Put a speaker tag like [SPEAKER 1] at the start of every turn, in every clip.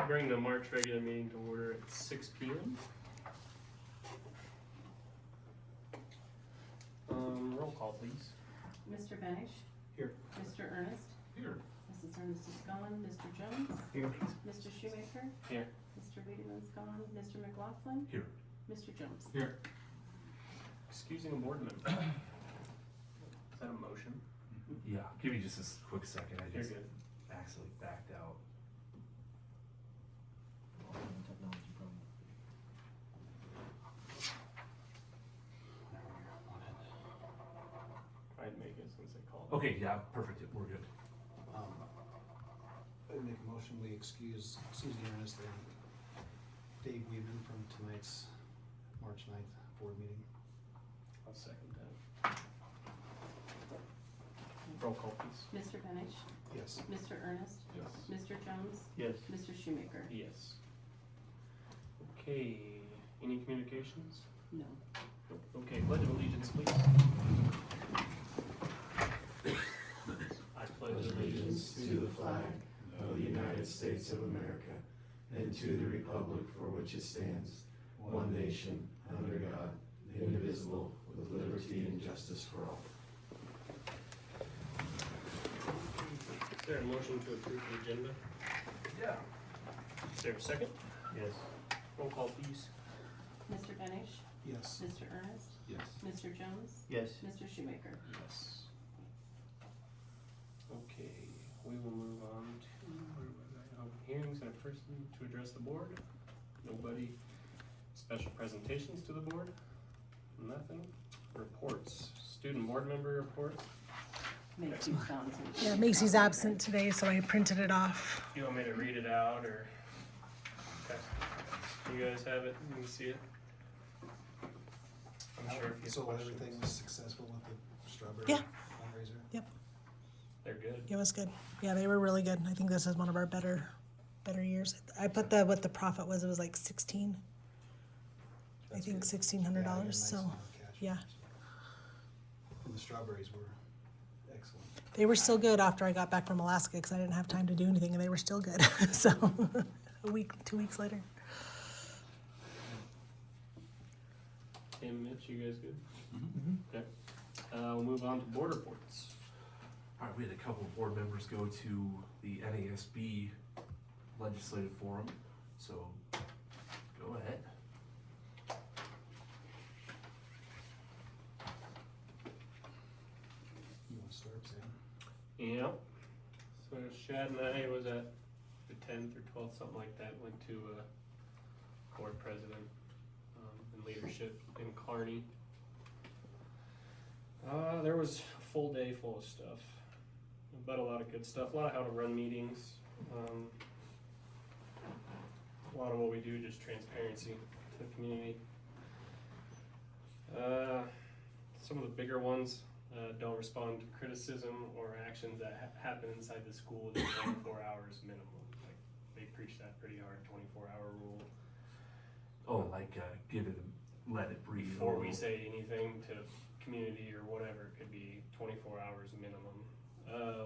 [SPEAKER 1] Bring the March regular meeting to order at 6 p.m. Roll call, please.
[SPEAKER 2] Mr. Benish?
[SPEAKER 1] Here.
[SPEAKER 2] Mr. Ernest?
[SPEAKER 3] Here.
[SPEAKER 2] Mrs. Ernest is gone. Mr. Jones?
[SPEAKER 1] Here.
[SPEAKER 2] Mr. Shoemaker?
[SPEAKER 1] Here.
[SPEAKER 2] Mr. Wiedemann's gone. Mr. McLaughlin?
[SPEAKER 3] Here.
[SPEAKER 2] Mr. Jones?
[SPEAKER 3] Here.
[SPEAKER 1] Excusing a board member. Is that a motion?
[SPEAKER 3] Yeah, give me just a quick second. I
[SPEAKER 1] You're
[SPEAKER 3] just
[SPEAKER 1] good.
[SPEAKER 3] accidentally backed out.
[SPEAKER 1] I'd make it since they called.
[SPEAKER 3] Okay, yeah, perfect. We're good.
[SPEAKER 4] I'd make a motion, we excuse Susie Ernest and Dave Weedman from tonight's March 9th board meeting.
[SPEAKER 1] I'll second that. Roll call, please.
[SPEAKER 2] Mr. Benish?
[SPEAKER 4] Yes.
[SPEAKER 2] Mr. Ernest?
[SPEAKER 3] Yes.
[SPEAKER 2] Mr. Jones?
[SPEAKER 1] Yes.
[SPEAKER 2] Mr. Shoemaker?
[SPEAKER 1] Yes. Okay, any communications?
[SPEAKER 2] No.
[SPEAKER 1] Nope. Okay, pledge of allegiance, please. I pledge
[SPEAKER 5] Allegiance to the flag of the United States of America and to the republic for which it stands, one nation, under God, indivisible, with liberty and justice for all.
[SPEAKER 1] Is there a motion to approve the agenda?
[SPEAKER 3] Yeah.
[SPEAKER 1] Is there a second?
[SPEAKER 3] Yes.
[SPEAKER 1] Roll call, please.
[SPEAKER 2] Mr. Benish?
[SPEAKER 4] Yes.
[SPEAKER 2] Mr. Ernest?
[SPEAKER 3] Yes.
[SPEAKER 2] Mr. Jones?
[SPEAKER 1] Yes.
[SPEAKER 2] Mr. Shoemaker?
[SPEAKER 1] Yes. Okay, we will move on to open hearings and a person to address the board. Nobody. Special presentations to the board? Nothing. Reports. Student board member report.
[SPEAKER 2] Makes you sound so.
[SPEAKER 6] Yeah, Macy's absent today, so I printed it off.
[SPEAKER 1] You want me to read it out or? Okay. You guys have it? You can see it? I'm sure if you have
[SPEAKER 4] So
[SPEAKER 1] questions.
[SPEAKER 4] everything was successful with the strawberry
[SPEAKER 6] Yeah.
[SPEAKER 4] fundraiser?
[SPEAKER 6] Yep,
[SPEAKER 1] They're good.
[SPEAKER 6] it was good. Yeah, they were really good. I think this is one of our better years. I put what the profit was. It was like 16. I
[SPEAKER 4] That's
[SPEAKER 6] think
[SPEAKER 4] good.
[SPEAKER 6] $1,600.
[SPEAKER 4] Yeah, I got a nice
[SPEAKER 6] So
[SPEAKER 4] amount of cash.
[SPEAKER 6] yeah,
[SPEAKER 4] And the strawberries were excellent.
[SPEAKER 6] they were still good after I got back from Alaska because I didn't have time to do anything, and they were still good. So a week, 2 weeks later.
[SPEAKER 1] Tim, Mitch, you guys good? Okay. We'll move on to board reports.
[SPEAKER 3] All right, we had a couple of board members go to the NASB Legislative Forum, so go ahead.
[SPEAKER 4] You want to start, Sam?
[SPEAKER 1] Yeah. So Shad and I was at the 10th or 12th, something like that, went to board president and leadership in Kearney. There was a full day full of stuff, but a lot of good stuff, a lot of how to run meetings. A lot of what we do, just transparency to the community. Some of the bigger ones, don't respond to criticism or actions that happen inside the school within 24 hours minimum. Like, they preach that pretty hard, 24-hour rule.
[SPEAKER 3] Oh, like give it, let it breathe.
[SPEAKER 1] Before we say anything to community or whatever, it could be 24 hours minimum.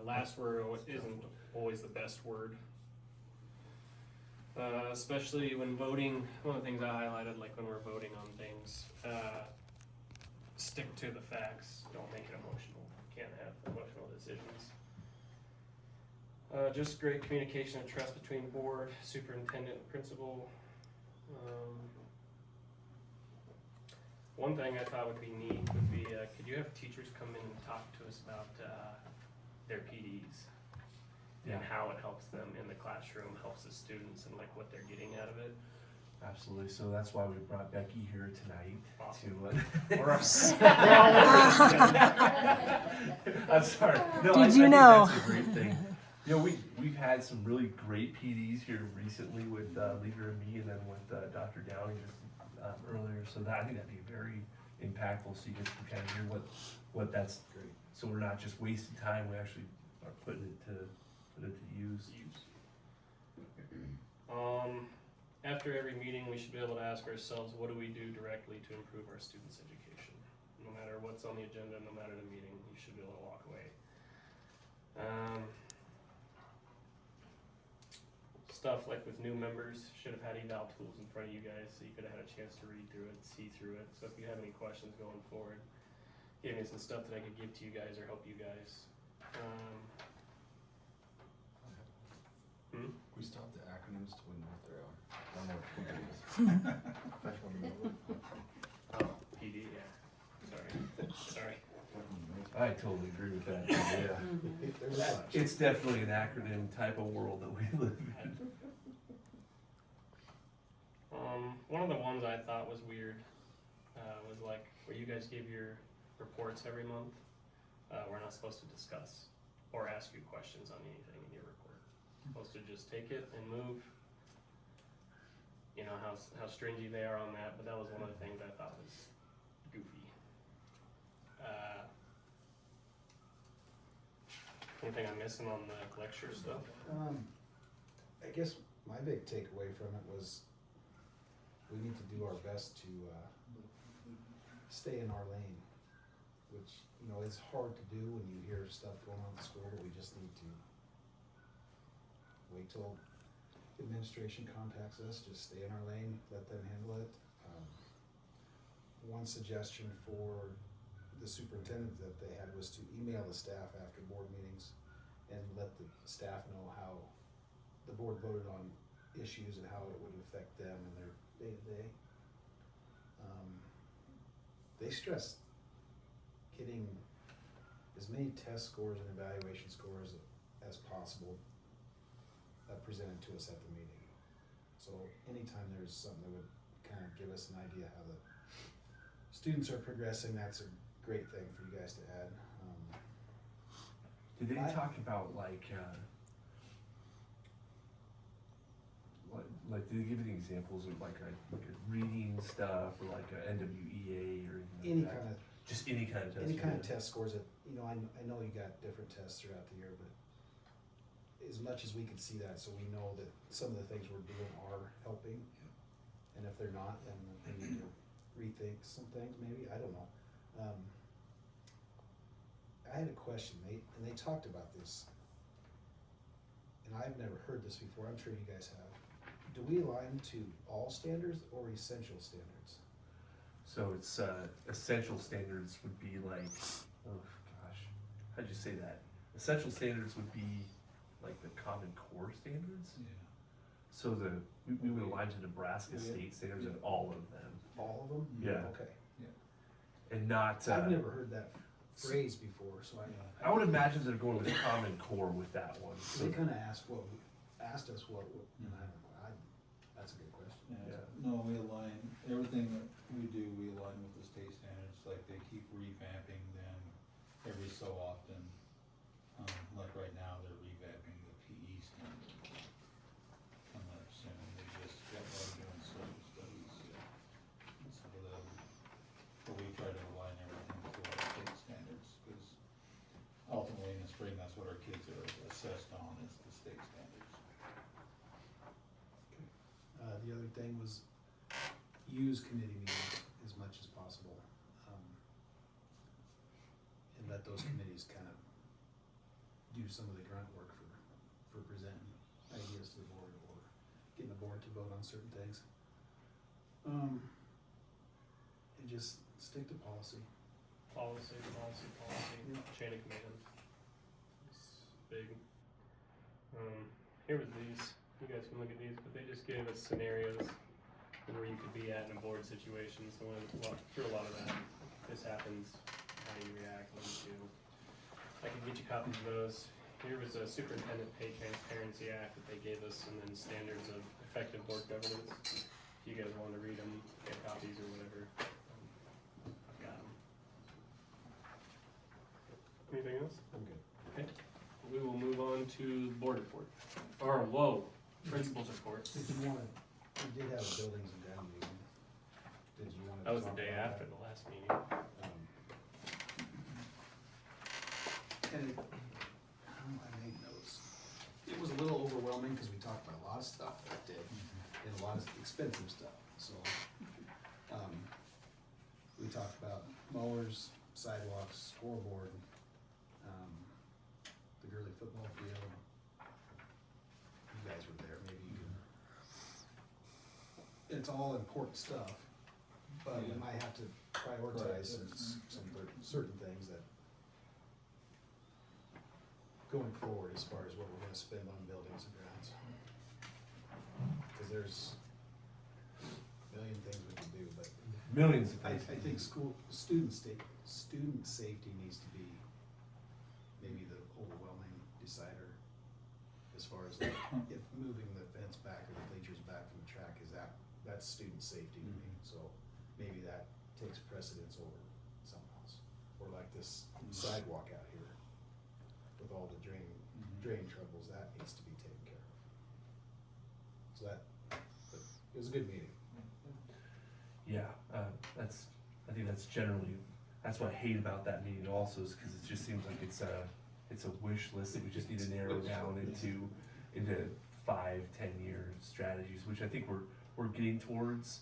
[SPEAKER 1] Last word isn't always the best word. Especially when voting, one of the things I highlighted, like when we're voting on things, stick to the facts, don't make it emotional. Can't have emotional decisions. Just great communication and trust between the board, superintendent, and principal. One thing I thought would be neat would be, could you have teachers come in and talk to us about their PDs and how it helps them in the classroom, helps the students, and like what they're getting out of it?
[SPEAKER 3] Absolutely. So that's why we brought Becky here tonight
[SPEAKER 1] Awesome.
[SPEAKER 3] to.
[SPEAKER 1] Or us.
[SPEAKER 3] I'm sorry. No,
[SPEAKER 6] Did
[SPEAKER 3] I
[SPEAKER 6] you
[SPEAKER 3] think
[SPEAKER 6] know?
[SPEAKER 3] That's a great thing. You know, we've had some really great PDs here recently with Leader and me, and then with Dr. Downing just earlier. So I think that'd be very impactful. So you guys can kind of hear what that's.
[SPEAKER 4] Great.
[SPEAKER 3] So we're not just wasting time. We actually are putting it to use.
[SPEAKER 1] After every meeting, we should be able to ask ourselves, what do we do directly to improve our students' education? No matter what's on the agenda, no matter the meeting, you should be able to walk away. stuff like with new members, should have had eval tools in front of you guys so you could have had a chance to read through it, see through it. So if you have any questions going forward, gave me some stuff that I could give to you guys or help you guys.
[SPEAKER 5] We stopped the acronyms to win what they are. I don't know what it is. Professional development.
[SPEAKER 1] Oh, PD, yeah. Sorry.
[SPEAKER 3] I totally agree with that. Yeah.
[SPEAKER 4] There's a bunch.
[SPEAKER 3] It's definitely an acronym type of world that we live in.
[SPEAKER 1] One of the ones I thought was weird was like where you guys give your reports every month. We're not supposed to discuss or ask you questions on anything in your report. Supposed to just take it and move. You know how stringy they are on that, but that was one of the things I thought was goofy. Anything I'm missing on the lecture stuff?
[SPEAKER 4] I guess my big takeaway from it was we need to do our best to stay in our lane, which, you know, is hard to do when you hear stuff going on in the school, but we just need to wait till administration contacts us, just stay in our lane, let them handle it. One suggestion for the superintendent that they had was to email the staff after board meetings and let the staff know how the board voted on issues and how it would affect them in their day-to-day. They stress getting as many test scores and evaluation scores as possible presented to us at the meeting. So anytime there's something that would kind of give us an idea how the students are progressing, that's a great thing for you guys to add.
[SPEAKER 3] Did they talk about like did they give any examples of like a reading stuff or like a NWEA or anything like that? Just any kind of test.
[SPEAKER 4] Any kind of test scores that, you know, I know you got different tests throughout the year, but as much as we can see that, so we know that some of the things we're doing are helping. And if they're not, then we need to rethink some things maybe, I don't know. I had a question, and they talked about this, and I've never heard this before, I'm sure you guys have. Do we align to all standards or essential standards?
[SPEAKER 3] So it's essential standards would be like, oh gosh, how'd you say that? Essential standards would be like the Common Core standards.
[SPEAKER 4] Yeah.
[SPEAKER 3] So we would align to Nebraska state standards and all of them.
[SPEAKER 4] All of them?
[SPEAKER 3] Yeah.
[SPEAKER 4] Okay.
[SPEAKER 3] And not.
[SPEAKER 4] I've never heard that phrase before, so
[SPEAKER 3] I would imagine they're going with Common Core with that one. So
[SPEAKER 4] they kinda asked us what, and I don't know, that's a good question.
[SPEAKER 3] Yeah.
[SPEAKER 7] No, we align, everything that we do, we align with the state standards, like they keep revamping them every so often. Like right now, they're revamping the PE standard. Coming up soon, they just got done doing social studies, so but we try to align everything to our state standards, cause ultimately in the spring, that's what our kids are assessed on, is the state standards.
[SPEAKER 4] The other thing was use committee meetings as much as possible. And let those committees kind of do some of the grunt work for presenting ideas to the board or getting the board to vote on certain things. And just stick to policy.
[SPEAKER 1] Policy,
[SPEAKER 4] Yeah.
[SPEAKER 1] chain of command. It's big. Here was these. You guys can look at these, but they just gave us scenarios where you could be at in a board situation. So when through a lot of that, this happens, how do you react, what do you do? I can get you copies of those. Here was a Superintendent Pay Transparency Act that they gave us, and then standards of effective board governance. If you guys want to read them, get copies or whatever, I've got them. Anything else?
[SPEAKER 4] I'm good.
[SPEAKER 1] Okay. We will move on to board report. Or, whoa, principal's report.
[SPEAKER 4] Did you wanna, we did have a buildings and ground meeting. Did you wanna?
[SPEAKER 1] That was the
[SPEAKER 4] talk
[SPEAKER 1] day
[SPEAKER 4] about
[SPEAKER 1] after
[SPEAKER 4] that?
[SPEAKER 1] the last meeting.
[SPEAKER 4] And I made notes. It was a little overwhelming because we talked about a lot of stuff that day and a lot of expensive stuff, so. We talked about mowers, sidewalks, scoreboard, the Gurley football field. You guys were there, maybe you it's all important stuff, but we
[SPEAKER 7] Yeah.
[SPEAKER 4] might have to prioritize certain things that going forward as far as what we're gonna spend on buildings and grounds. Cause there's a million things we can do, but
[SPEAKER 3] Millions of
[SPEAKER 4] I
[SPEAKER 3] things.
[SPEAKER 4] think student safety needs to be maybe the overwhelming decider as far as like, if moving the fence back or the bleachers back from the track is that's student safety to me, so maybe that takes precedence over something else. Or like this sidewalk out here with all the drain troubles, that needs to be taken care of. So but it was a good meeting.
[SPEAKER 3] Yeah, I think that's generally, that's what I hate about that meeting also, is because it just seems like it's a wish list that we just need to narrow down into 5-10 year strategies, which I think we're getting towards.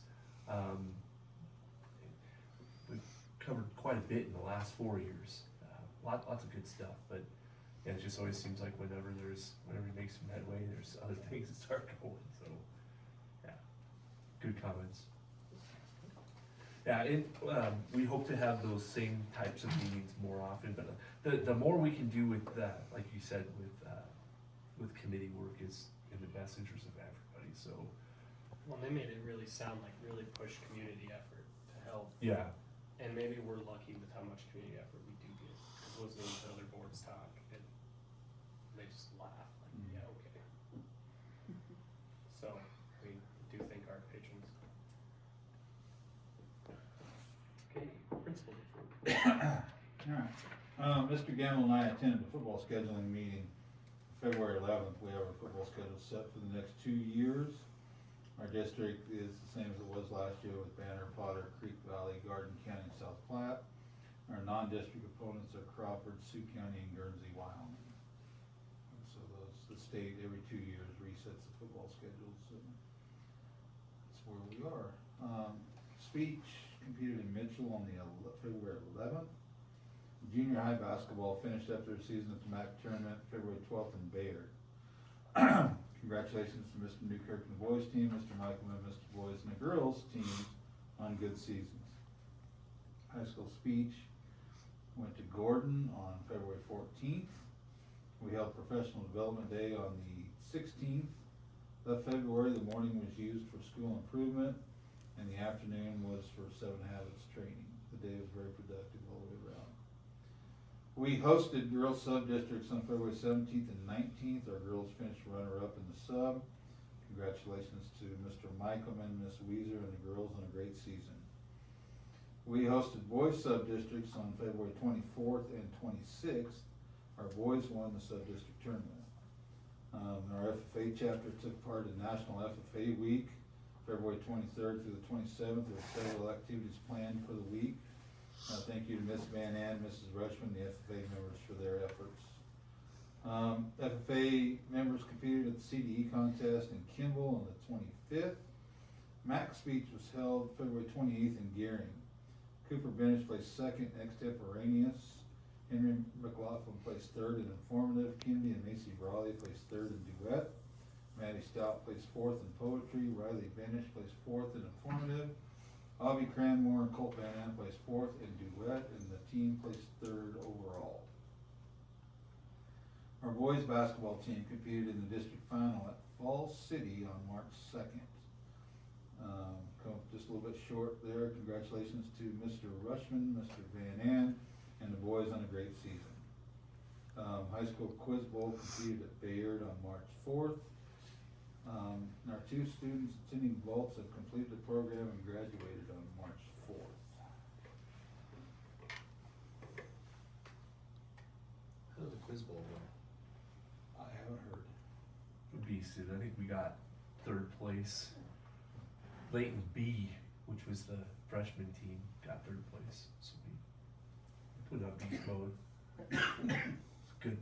[SPEAKER 3] We've covered quite a bit in the last 4 years, lots of good stuff, but yeah, it just always seems like whenever you make some headway, there's other things that start going, so, yeah, good comments. Yeah, we hope to have those same types of meetings more often, but the more we can do with that, like you said, with committee work is in the best interest of everybody, so.
[SPEAKER 1] Well, they made it really sound like really push community effort to help.
[SPEAKER 3] Yeah,
[SPEAKER 1] And maybe we're lucky with how much community effort we do get, because listening to other boards talk, they just laugh, like, yeah, okay. So, we do thank our patrons. Okay, principal report.
[SPEAKER 7] Alright, Mr. Gamble and I attended the football scheduling meeting February 11th. We have our football schedule set for the next 2 years. Our district is the same as it was last year with Banner, Potter, Creek Valley, Garden County, and South Platte. Our non-district opponents are Crawford, Sioux County, and Guernsey, Wyoming. And so the state every 2 years resets the football schedules, so that's where we are. Speech competed in Mitchell on February 11th. Junior high basketball finished up their season at the MAC tournament February 12th in Bayard. Congratulations to Mr. Newkirk and the boys team, Mr. Michael and Mr. Boys and the girls teams on good seasons. High school speech went to Gordon on February 14th. We held Professional Development Day on the 16th of February. The morning was used for school improvement and the afternoon was for 7 Habits training. The day was very productive all the way around. We hosted girls sub-districts on February 17th and 19th. Our girls finished runner-up in the sub. Congratulations to Mr. Michaelman, Miss Weezer, and the girls on a great season. We hosted boys sub-districts on February 24th and 26th. Our boys won the sub-district tournament. Our FFA chapter took part in National FFA Week, February 23rd through the 27th. There were several activities planned for the week. Thank you to Ms. Van Ann, Mrs. Rushman, the FFA members for their efforts. FFA members competed at the CDE contest in Kimball on the 25th. MAC speech was held February 28th in Gearing. Cooper Bennett placed second, extemporaneous. Henry McLaughlin placed third in informative. Kennedy and Macy Brawley placed third in duet. Maddie Stout placed fourth in poetry. Riley Bennett placed fourth in informative. Avi Cranmore and Colt Van Ann placed fourth in duet, and the team placed third overall. Our boys basketball team competed in the district final at Falls City on March 2nd. Come up just a little bit short there. Congratulations to Mr. Rushman, Mr. Van Ann, and the boys on a great season. High school quiz bowl competed at Bayard on March 4th. And our 2 students attending vaults have completed the program and graduated on March 4th.
[SPEAKER 4] How did the quiz bowl go?
[SPEAKER 7] I haven't heard.
[SPEAKER 3] decent. I think we got 3rd place. Leyton B, which was the freshman team, got 3rd place. So we put it on beast mode. It's good.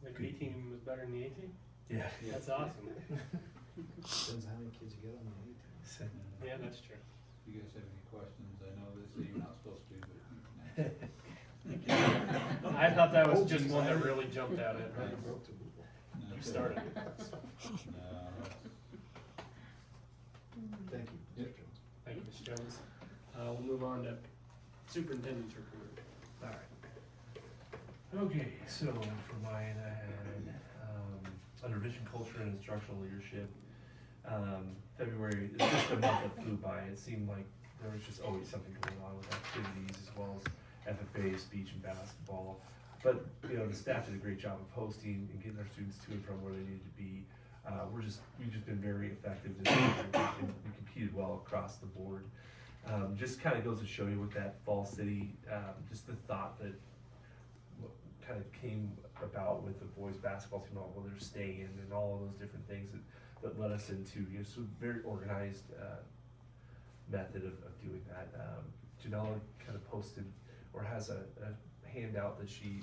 [SPEAKER 1] The B team was better than the A team?
[SPEAKER 3] Yeah.
[SPEAKER 1] That's awesome.
[SPEAKER 4] Depends how many kids you get on the A team.
[SPEAKER 1] Yeah, that's true.
[SPEAKER 7] If you guys have any questions, I know they say you're not supposed to, but you can ask.
[SPEAKER 1] I thought that was just one that really jumped out at me.
[SPEAKER 4] Broke the rule.
[SPEAKER 7] No,
[SPEAKER 1] You started.
[SPEAKER 7] No,
[SPEAKER 4] Thank you.
[SPEAKER 1] Jones. We'll move on to superintendent's report.
[SPEAKER 3] Alright. Okay, so for mine, I had, under vision culture and instructional leadership, February, it's just a month that flew by. It seemed like there was just always something going on with activities as well as FFA, speech and basketball. But, you know, the staff did a great job of hosting and getting our students to and from where they needed to be. We've just been very effective this year, and we competed well across the board. Just kind of goes to show you with that Fall City, just the thought that kind of came about with the boys basketball team, all they're staying and all of those different things that led us into, you know, so very organized method of doing that. Janella kind of posted or has a handout that she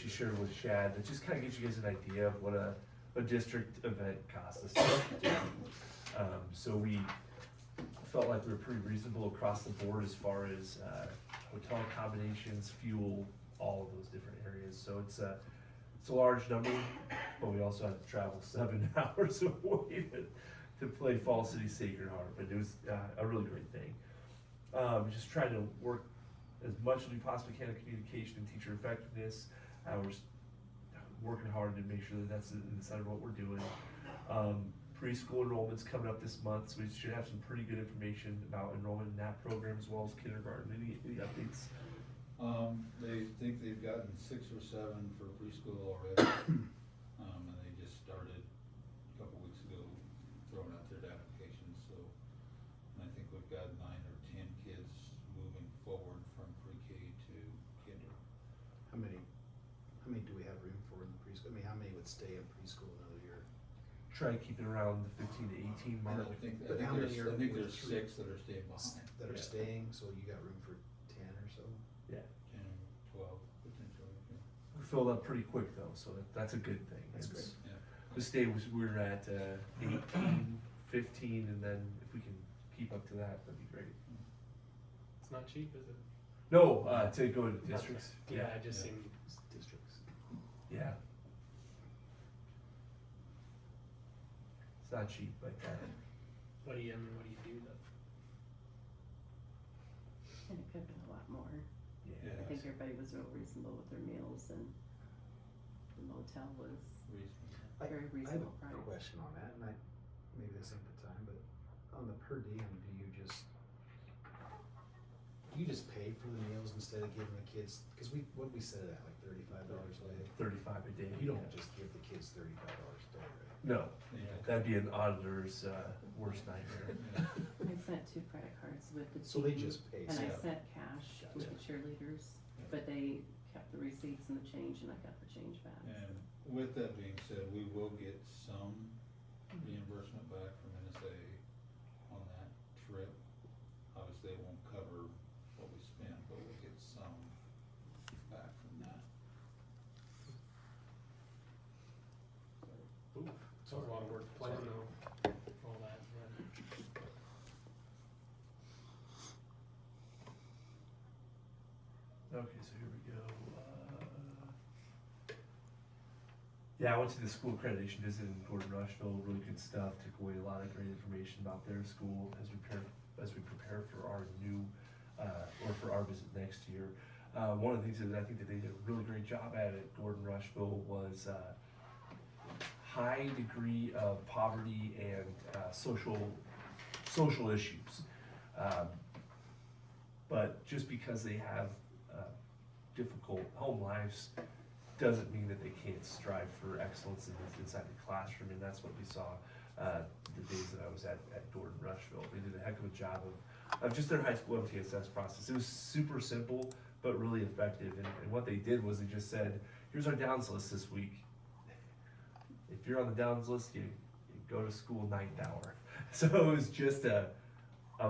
[SPEAKER 3] shared with Shad that just kind of gives you guys an idea of what a district event costs us to do. So we felt like we were pretty reasonable across the board as far as hotel accommodations, fuel, all of those different areas. So it's a large number, but we also had to travel 7 hours away to play Fall City Sacred Heart. But it was a really great thing. Just trying to work as much as we possibly can in communication and teacher effectiveness. We're just working hard to make sure that that's inside of what we're doing. Preschool enrollment's coming up this month, so we should have some pretty good information about enrollment in that program as well as kindergarten. Any updates?
[SPEAKER 7] They think they've gotten 6 or 7 for preschool already. And they just started a couple weeks ago throwing out their applications, so, and I think we've got 9 or 10 kids moving forward from pre-K to kinder.
[SPEAKER 4] How many do we have room for in the preschool? I mean, how many would stay in preschool another year?
[SPEAKER 3] Try to keep it around the 15 to 18 mark.
[SPEAKER 7] I think
[SPEAKER 4] But how many are-
[SPEAKER 7] there's 6 that are staying behind,
[SPEAKER 4] That are
[SPEAKER 3] Yeah.
[SPEAKER 4] staying, so you got room for 10 or so?
[SPEAKER 3] Yeah,
[SPEAKER 7] 10, 12 potentially, yeah.
[SPEAKER 3] we filled up pretty quick though, so that's a good thing.
[SPEAKER 4] That's
[SPEAKER 3] It's-
[SPEAKER 4] great.
[SPEAKER 7] Yeah.
[SPEAKER 3] The state was, we were at 18, 15, and then if we can keep up to that, that'd be great.
[SPEAKER 1] It's not cheap, is it?
[SPEAKER 3] No, to go to districts.
[SPEAKER 1] Yeah, it just
[SPEAKER 7] Yeah.
[SPEAKER 1] seemed,
[SPEAKER 4] Districts.
[SPEAKER 3] Yeah. It's not cheap, but
[SPEAKER 1] what do you do though?
[SPEAKER 2] And it could have been a lot more.
[SPEAKER 3] yeah.
[SPEAKER 2] I think everybody was real reasonable with their meals and the motel was
[SPEAKER 7] Reasonable.
[SPEAKER 4] I
[SPEAKER 2] very
[SPEAKER 4] have
[SPEAKER 2] reasonable
[SPEAKER 4] a
[SPEAKER 2] price.
[SPEAKER 4] question on that, and maybe this ain't the time, but on the per diem, do you just pay for the meals instead of giving the kids, cause what we set it at, like $35 a day?
[SPEAKER 3] 35 a day.
[SPEAKER 4] You don't just give the kids $35 a day, right?
[SPEAKER 3] No,
[SPEAKER 7] Yeah.
[SPEAKER 3] that'd be an auditor's worst nightmare.
[SPEAKER 7] Yeah.
[SPEAKER 2] I sent 2 credit cards with the
[SPEAKER 4] So they
[SPEAKER 2] team,
[SPEAKER 4] just pay,
[SPEAKER 2] and I
[SPEAKER 4] so-
[SPEAKER 2] sent cash with the cheerleaders, but they kept the receipts and the change, and I got the change back.
[SPEAKER 7] And with that being said, we will get some reimbursement back from NSA on that trip. Obviously, it won't cover what we spent, but we'll get some back from that.
[SPEAKER 1] Ooh, it's a lot of work to plan though, all that, yeah.
[SPEAKER 3] Okay, so here we go. Yeah, I went to the school accreditation visit in Gordon Rushville, really good stuff, took away a lot of great information about their school as we prepare for our new, or for our visit next year. One of the things that I think that they did a really great job at Gordon Rushville was, high degree of poverty and, social issues. But just because they have, difficult home lives doesn't mean that they can't strive for excellence inside the classroom, and that's what we saw the days that I was at Gordon Rushville. They did a heck of a job of just their high school MTSS process. It was super simple, but really effective, and what they did was they just said, here's our downs list this week. If you're on the downs list, you go to school 9th hour. So it was just a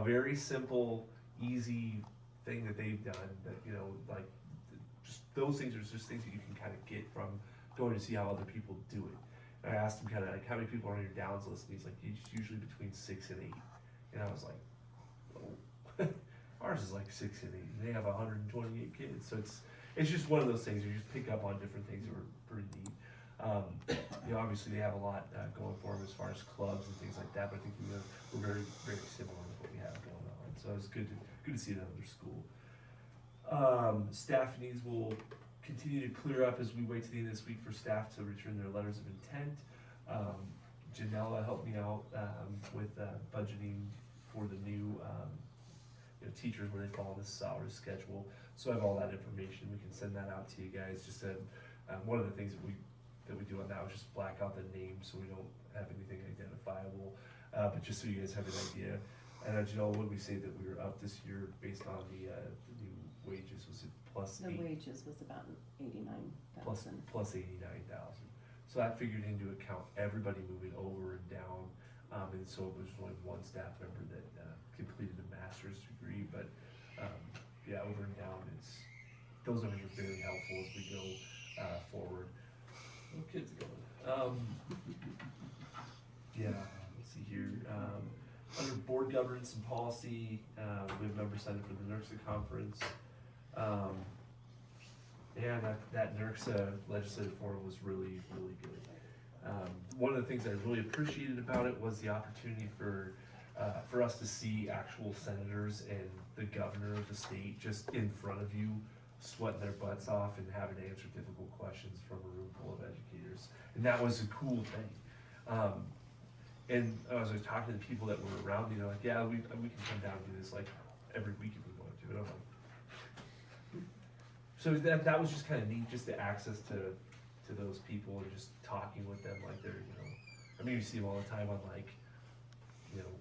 [SPEAKER 3] very simple, easy thing that they've done that, you know, like, just those things are just things that you can kind of get from going to see how other people do it. And I asked him kind of like, how many people are on your downs list? And he's like, it's usually between 6 and 8. And I was like, oh. Ours is like 6 and 8. And they have 128 kids. So it's just one of those things where you just pick up on different things that were pretty neat. You know, obviously they have a lot going for them as far as clubs and things like that, but I think we're very, very similar with what we have going on. So it's good to see another school. Staff needs will continue to clear up as we wait to the end of this week for staff to return their letters of intent. Janella helped me out with budgeting for the new you know, teachers where they fall on the salary schedule. So I have all that information. We can send that out to you guys. Just one of the things that we do on that was just black out the names so we don't have anything identifiable. But just so you guys have an idea. And Janelle, what did we say that we were up this year based on the new wages? Was it plus
[SPEAKER 2] The
[SPEAKER 3] eight?
[SPEAKER 2] wages was about 89,000.
[SPEAKER 3] Plus 89,000. So that figured into account everybody moving over and down. And so it was only one staff member that completed a master's degree. But yeah, over and down, those numbers are very helpful as we go forward. Little kids going. Yeah, let's see here. Under board governance and policy, we have members signed up for the NERCSA conference. And that NERCSA legislative forum was really, really good. One of the things I really appreciated about it was the opportunity for us to see actual senators and the governor of the state just in front of you, sweating their butts off and having to answer difficult questions from a room full of educators. And that was a cool thing. And I was talking to the people that were around me, they're like, yeah, we can come down and do this like every week if we want to. And I'm like, so that was just kind of neat, just the access to those people and just talking with them like they're, you know, I mean, you see them all the time on like, you know,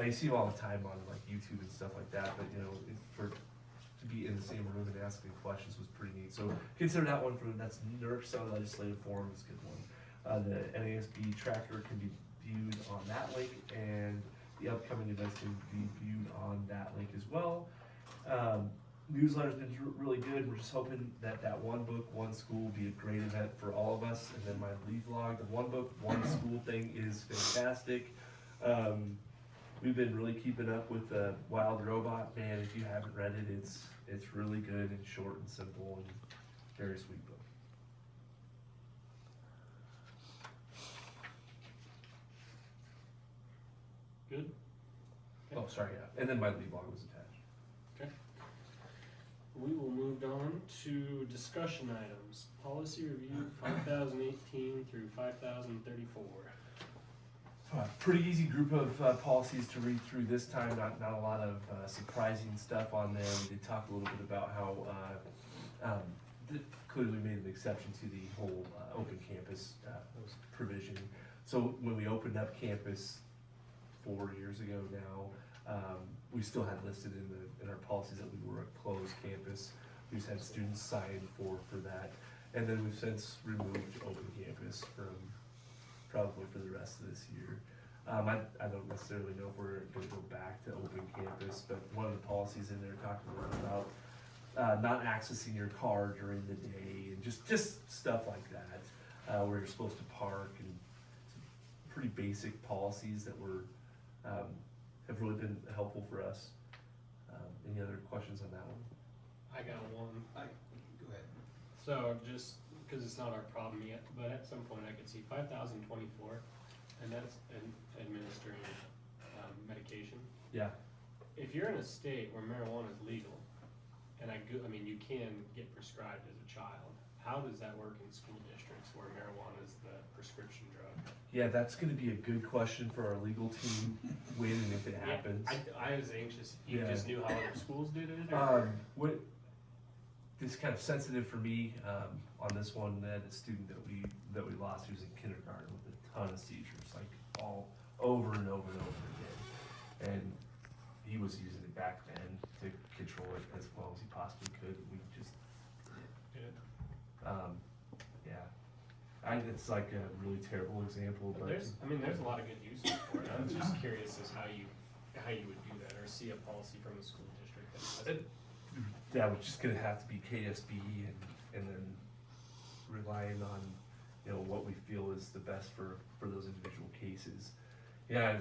[SPEAKER 3] you see them all the time on like YouTube and stuff like that, but you know, to be in the same room and asking questions was pretty neat. So consider that one that's NERCSA legislative forum is a good one. The NASB tracker can be viewed on that link, and the upcoming events can be viewed on that link as well. Newsletter's been really good. We're just hoping that one book, one school will be a great event for all of us. And then my lead vlog, the one book, one school thing is fantastic. We've been really keeping up with Wild Robot. Man, if you haven't read it, it's really good and short and simple and very sweet book.
[SPEAKER 1] Good?
[SPEAKER 3] Oh, sorry, yeah. And then my lead vlog was attached.
[SPEAKER 1] Okay. We will move on to discussion items. Policy review 5018 through 5034.
[SPEAKER 3] Pretty easy group of policies to read through this time. Not a lot of surprising stuff on there. We did talk a little bit about how clearly made an exception to the whole open campus provision. So when we opened up campus 4 years ago now, we still had listed in our policies that we were a closed campus. We just had students sign for that, and then we've since removed open campus from probably for the rest of this year. I don't necessarily know if we're going to go back to open campus, but one of the policies in there talked a little about not accessing your car during the day and just stuff like that, where you're supposed to park, and some pretty basic policies that were have really been helpful for us. Any other questions on that one?
[SPEAKER 1] I got one.
[SPEAKER 7] Go ahead.
[SPEAKER 1] So just because it's not our problem yet, but at some point I could see 5024, and that's administering medication.
[SPEAKER 3] Yeah.
[SPEAKER 1] If you're in a state where marijuana is legal, and I mean you can get prescribed as a child, how does that work in school districts where marijuana is the prescription drug?
[SPEAKER 3] Yeah, that's going to be a good question for our legal team when and if it happens.
[SPEAKER 1] I was anxious if you
[SPEAKER 3] Yeah.
[SPEAKER 1] just knew how other schools did it. Or
[SPEAKER 3] It's kind of sensitive for me on this one. That a student that we lost, who was in kindergarten with a ton of seizures, like all over and over and over again, and he was using it back then to control it as well as he possibly could. We just
[SPEAKER 1] Good.
[SPEAKER 3] yeah, it's like a really terrible example,
[SPEAKER 1] But there's a lot of good uses for it. I'm just curious as how you would do that, or see a policy from a school district that does it.
[SPEAKER 3] that was just gonna have to be KSB and then relying on, you know, what we feel is the best for those individual cases. Yeah,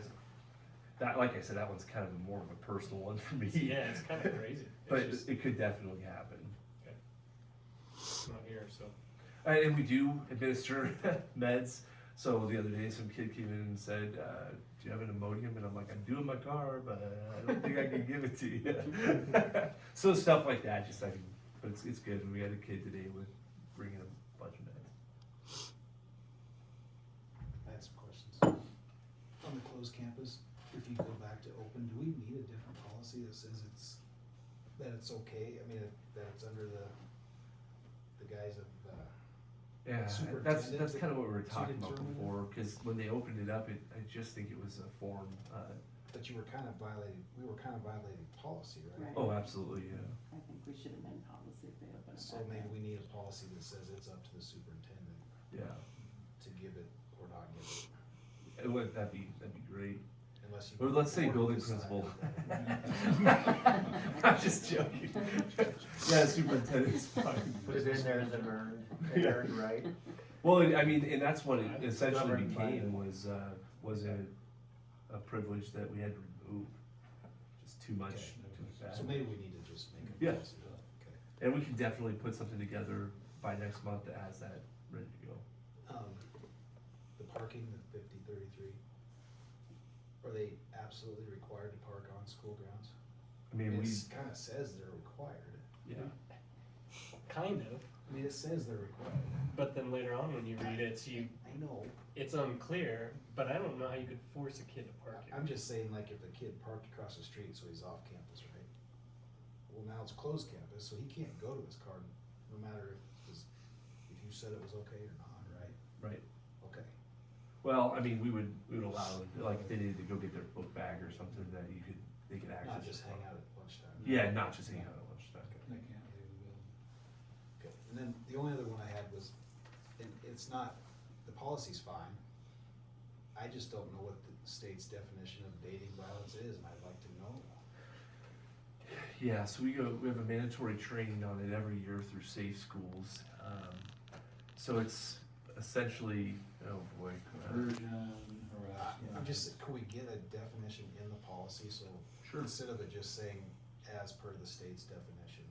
[SPEAKER 3] that, like I said, that one's kind of more of a personal one for me.
[SPEAKER 1] Yeah, it's kind of crazy.
[SPEAKER 3] But
[SPEAKER 1] It's just,
[SPEAKER 3] it could definitely happen.
[SPEAKER 1] not here, so.
[SPEAKER 3] And we do administer meds. So the other day, some kid came in and said, "Do you have an Imodium?" And I'm like, "I'm doing my car, but I don't think I can give it to you." So stuff like that, just I can, but it's good. And we had a kid today with bringing a bunch of meds.
[SPEAKER 4] I had some questions. On the closed campus, if you go back to open, do we need a different policy that says that it's okay? I mean, that it's under the guise of,
[SPEAKER 3] Yeah,
[SPEAKER 4] Superintendent
[SPEAKER 3] that's kind of what we were
[SPEAKER 4] to
[SPEAKER 3] talking about
[SPEAKER 4] determine it?
[SPEAKER 3] before. Because when they opened it up, I just think it was a form.
[SPEAKER 4] but we were kind of violating policy, right?
[SPEAKER 2] Right.
[SPEAKER 3] Oh, absolutely, yeah.
[SPEAKER 2] I think we should amend policy if they open it
[SPEAKER 4] So
[SPEAKER 2] back
[SPEAKER 4] maybe
[SPEAKER 2] up.
[SPEAKER 4] we need a policy that says it's up to the superintendent
[SPEAKER 3] Yeah,
[SPEAKER 4] to give it or not give it,
[SPEAKER 3] that'd be great.
[SPEAKER 4] unless you.
[SPEAKER 3] Or let's say
[SPEAKER 4] board
[SPEAKER 3] building
[SPEAKER 4] decide.
[SPEAKER 3] principal. I'm just joking. Yeah, superintendent's fine.
[SPEAKER 8] Put it in there as an earned right.
[SPEAKER 3] Well, I mean, and that's what it essentially
[SPEAKER 8] Governed by
[SPEAKER 3] became was a privilege that we had to remove. Just too much,
[SPEAKER 4] Okay.
[SPEAKER 3] too bad.
[SPEAKER 4] So maybe we need to just make a
[SPEAKER 3] Yeah.
[SPEAKER 4] policy. Okay.
[SPEAKER 3] And we can definitely put something together by next month that has that ready to go.
[SPEAKER 4] The parking, the 50-33, are they absolutely required to park on school grounds?
[SPEAKER 3] I mean, we,
[SPEAKER 4] It kind of says they're required.
[SPEAKER 3] yeah,
[SPEAKER 1] Kind of,
[SPEAKER 4] I mean, it says they're required.
[SPEAKER 1] but then later on when you read it,
[SPEAKER 4] I know.
[SPEAKER 1] it's unclear, but I don't know how you could force a kid to park it.
[SPEAKER 4] I'm just saying, like, if a kid parked across the street, so he's off campus, right? Well, now it's closed campus, so he can't go to his car, no matter if you said it was okay or not, right?
[SPEAKER 3] right.
[SPEAKER 4] Okay.
[SPEAKER 3] Well, I mean, we would allow, like, if they needed to go get their book bag or something, that they could access.
[SPEAKER 4] Not just
[SPEAKER 3] the
[SPEAKER 4] hang
[SPEAKER 3] park.
[SPEAKER 4] out at lunchtime.
[SPEAKER 3] Yeah, not just hang out at lunchtime.
[SPEAKER 7] They can't leave the building.
[SPEAKER 4] Okay, and then the only other one I had was, and it's not, the policy's fine. I just don't know what the state's definition of dating violence is, and I'd like to know.
[SPEAKER 3] Yeah, so we have a mandatory training on it every year through Safe Schools. So it's essentially, oh boy.
[SPEAKER 7] Version, harassment.
[SPEAKER 4] I'm just, could we get a definition in the policy, so
[SPEAKER 3] Sure.
[SPEAKER 4] instead of it just saying as per the state's definition?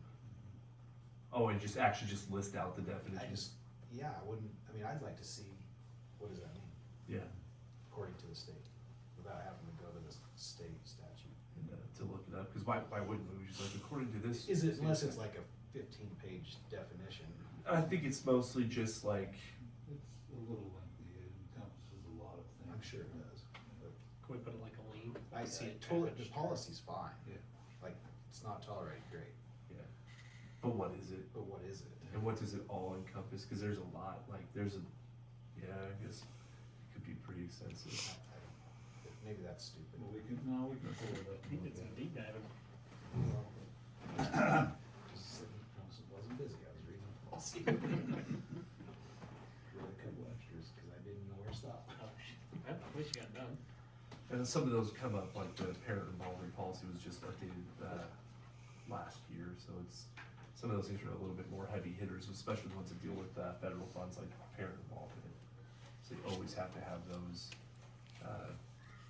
[SPEAKER 3] Oh, and just actually just list out the
[SPEAKER 4] I
[SPEAKER 3] definitions.
[SPEAKER 4] just, yeah, I'd like to see, what does that mean,
[SPEAKER 3] Yeah,
[SPEAKER 4] according to the state, without having to go to the state statute.
[SPEAKER 3] and to look it up, because why wouldn't we? Just like according to this.
[SPEAKER 4] Is it, unless it's like a 15-page definition?
[SPEAKER 3] I think it's mostly just like,
[SPEAKER 7] It's a little lengthy, it encompasses a lot of things.
[SPEAKER 4] I'm sure it does. But
[SPEAKER 1] Can we put it like a link?
[SPEAKER 4] I
[SPEAKER 1] See it
[SPEAKER 4] totally, the
[SPEAKER 1] attached.
[SPEAKER 4] policy's fine.
[SPEAKER 7] Yeah.
[SPEAKER 4] Like, it's not tolerated, great,
[SPEAKER 3] yeah. But what is it?
[SPEAKER 4] but what is it?
[SPEAKER 3] And what does it all encompass? Because there's a lot, like there's a, yeah, I guess it could be pretty extensive.
[SPEAKER 4] I don't know. Maybe that's stupid.
[SPEAKER 7] Well, we can pull it up.
[SPEAKER 1] I think it's a deep dive.
[SPEAKER 4] Just wasn't busy, I was reading the policy. Wrote a couple extras, cause I didn't know where to stop.
[SPEAKER 1] Oh, shit. Well, at least you got done.
[SPEAKER 3] And some of those come up, like the parent involvement policy was just updated last year, so some of those things are a little bit more heavy hitters, especially the ones that deal with federal funds like parent involvement. So you always have to have those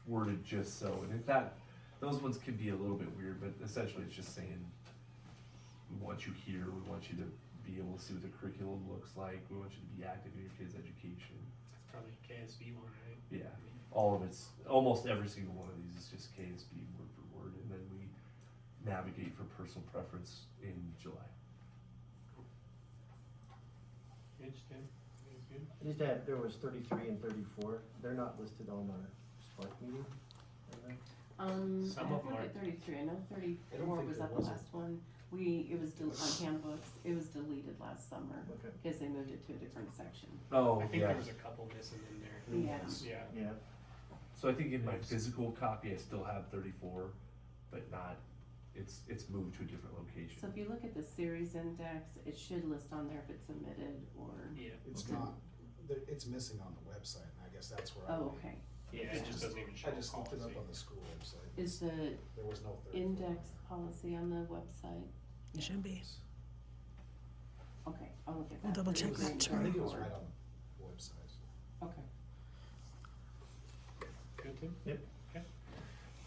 [SPEAKER 3] worded just so, and those ones can be a little bit weird, but essentially it's just saying, we want you here, we want you to be able to see what the curriculum looks like, we want you to be active in your kids' education.
[SPEAKER 1] It's probably a KSB one, right?
[SPEAKER 3] Yeah, all of it's, almost every single one of these is just KSB word for word, and then we navigate for personal preference in July.
[SPEAKER 1] Mitch, Tim, you guys good?
[SPEAKER 8] I just had, there was 33 and 34, they're not listed on our Spark meeting, are they?
[SPEAKER 2] I
[SPEAKER 1] Some of them
[SPEAKER 2] look
[SPEAKER 1] are.
[SPEAKER 2] at 33, I know
[SPEAKER 4] I
[SPEAKER 2] 34
[SPEAKER 4] don't think
[SPEAKER 2] was
[SPEAKER 4] there
[SPEAKER 2] that the
[SPEAKER 4] was a-
[SPEAKER 2] last one. It was on handbooks, it was deleted last summer,
[SPEAKER 8] Okay.
[SPEAKER 2] because they moved it to a different section.
[SPEAKER 3] Oh,
[SPEAKER 1] I think
[SPEAKER 3] yeah,
[SPEAKER 1] there was a couple missing in there.
[SPEAKER 2] Yeah.
[SPEAKER 1] Yeah.
[SPEAKER 8] Yeah,
[SPEAKER 3] so I think in my physical copy, I still have 34, but not, it's moved to a different location.
[SPEAKER 2] So if you look at the series index, it should list on there if it's omitted or,
[SPEAKER 1] Yeah,
[SPEAKER 4] It's
[SPEAKER 8] Okay.
[SPEAKER 4] not, it's missing on the website, and I guess that's where
[SPEAKER 2] oh, okay.
[SPEAKER 1] yeah, it just doesn't even show
[SPEAKER 4] I
[SPEAKER 1] the
[SPEAKER 4] just looked it up
[SPEAKER 1] policy.
[SPEAKER 4] on the school website.
[SPEAKER 2] Is the
[SPEAKER 4] There was no 34.
[SPEAKER 2] index policy on the website?
[SPEAKER 6] It should be.
[SPEAKER 2] Okay, I'll look at
[SPEAKER 6] We'll
[SPEAKER 2] that.
[SPEAKER 6] double
[SPEAKER 4] It
[SPEAKER 6] check
[SPEAKER 4] was-
[SPEAKER 6] that
[SPEAKER 4] I
[SPEAKER 6] tomorrow.
[SPEAKER 4] think it was right on the website.
[SPEAKER 2] Okay.
[SPEAKER 1] Good, Tim?
[SPEAKER 8] Yep.
[SPEAKER 1] Okay.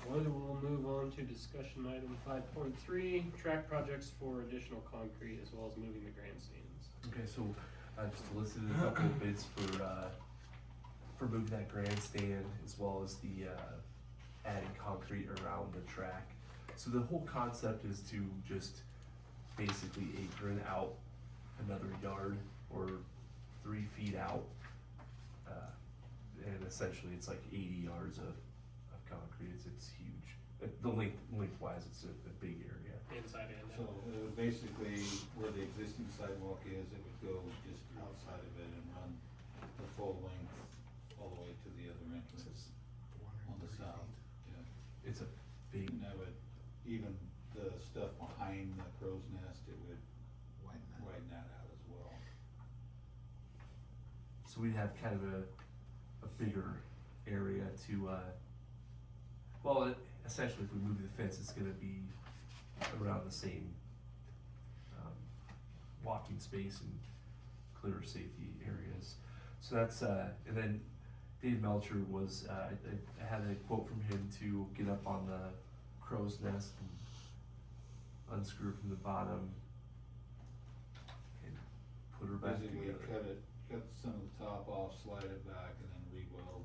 [SPEAKER 1] Well, we'll move on to discussion item 5.3, track projects for additional concrete as well as moving the grandstand.
[SPEAKER 3] Okay, so, just listed a couple of bids for moving that grandstand as well as the, adding concrete around the track. So the whole concept is to just basically apron out another yard or 3 feet out. And essentially it's like 80 yards of concrete, it's huge. The lengthwise, it's a big area.
[SPEAKER 1] Inside and
[SPEAKER 7] So
[SPEAKER 1] out.
[SPEAKER 7] it would basically, where the existing sidewalk is, it would go just outside of it and run the full length all the way to the other entrance on the south. Yeah.
[SPEAKER 3] It's a big,
[SPEAKER 7] And that would, even the stuff behind the crow's nest, it would widen that out as well.
[SPEAKER 3] so we'd have kind of a bigger area to, essentially if we move the fence, it's gonna be around the same, walking space and clear safety areas. So that's, and then Dave Melcher was, I had a quote from him to get up on the crow's nest and unscrew from the bottom and put her back
[SPEAKER 7] Basically,
[SPEAKER 3] together.
[SPEAKER 7] cut some of the top off, slide it back, and then re-weld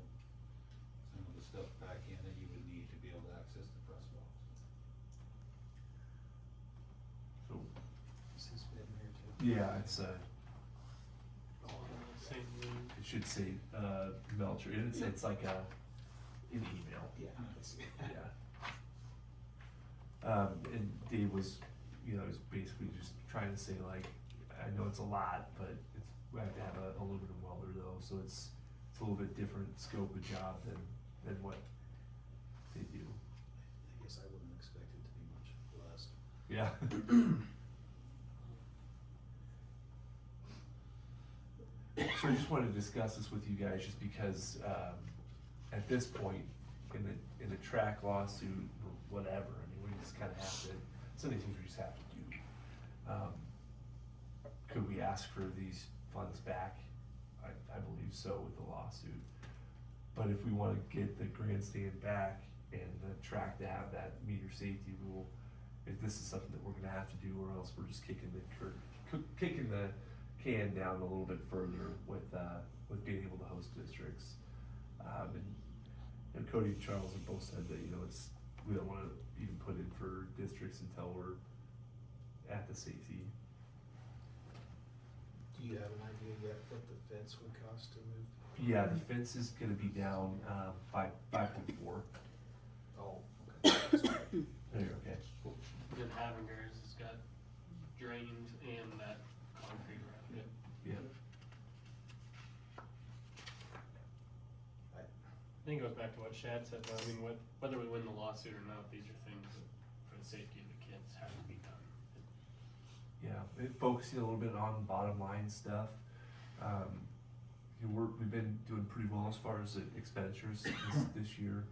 [SPEAKER 7] some of the stuff back in that you would need to be able to access the press box.
[SPEAKER 3] So,
[SPEAKER 4] Is his bid in here too?
[SPEAKER 3] yeah, it's,
[SPEAKER 1] All on the same lane.
[SPEAKER 3] it should say, Melcher, and it's like an email.
[SPEAKER 4] Yeah.
[SPEAKER 3] Yeah. And Dave was, was basically just trying to say like, I know it's a lot, but we have to have a aluminum welder though, so it's a little bit different scope of job than what they do.
[SPEAKER 4] I guess I wouldn't expect it to be much less.
[SPEAKER 3] Yeah. So I just wanted to discuss this with you guys just because, at this point, in the track lawsuit or whatever, I mean, we just kinda have to, some of these things we just have to do. Could we ask for these funds back? I believe so with the lawsuit. But if we wanna get the grandstand back and the track to have that meter safety rule, if this is something that we're gonna have to do, or else we're just kicking the can down a little bit further with being able to host districts. And Cody and Charles have both said that, we don't wanna even put in for districts until we're at the safety.
[SPEAKER 4] Do you have an idea yet what the fence would cost to move?
[SPEAKER 3] Yeah, the fence is gonna be down, 5.4.
[SPEAKER 4] Oh,
[SPEAKER 3] There you go, okay. Cool.
[SPEAKER 1] Then Havinger's has got drains and that concrete around it.
[SPEAKER 3] Yeah.
[SPEAKER 1] I think it goes back to what Shad said, though. I mean, whether we win the lawsuit or not, these are things that, for the safety of the kids, have to be done.
[SPEAKER 3] Yeah, focusing a little bit on bottom line stuff. We've been doing pretty well as far as the expenditures this year.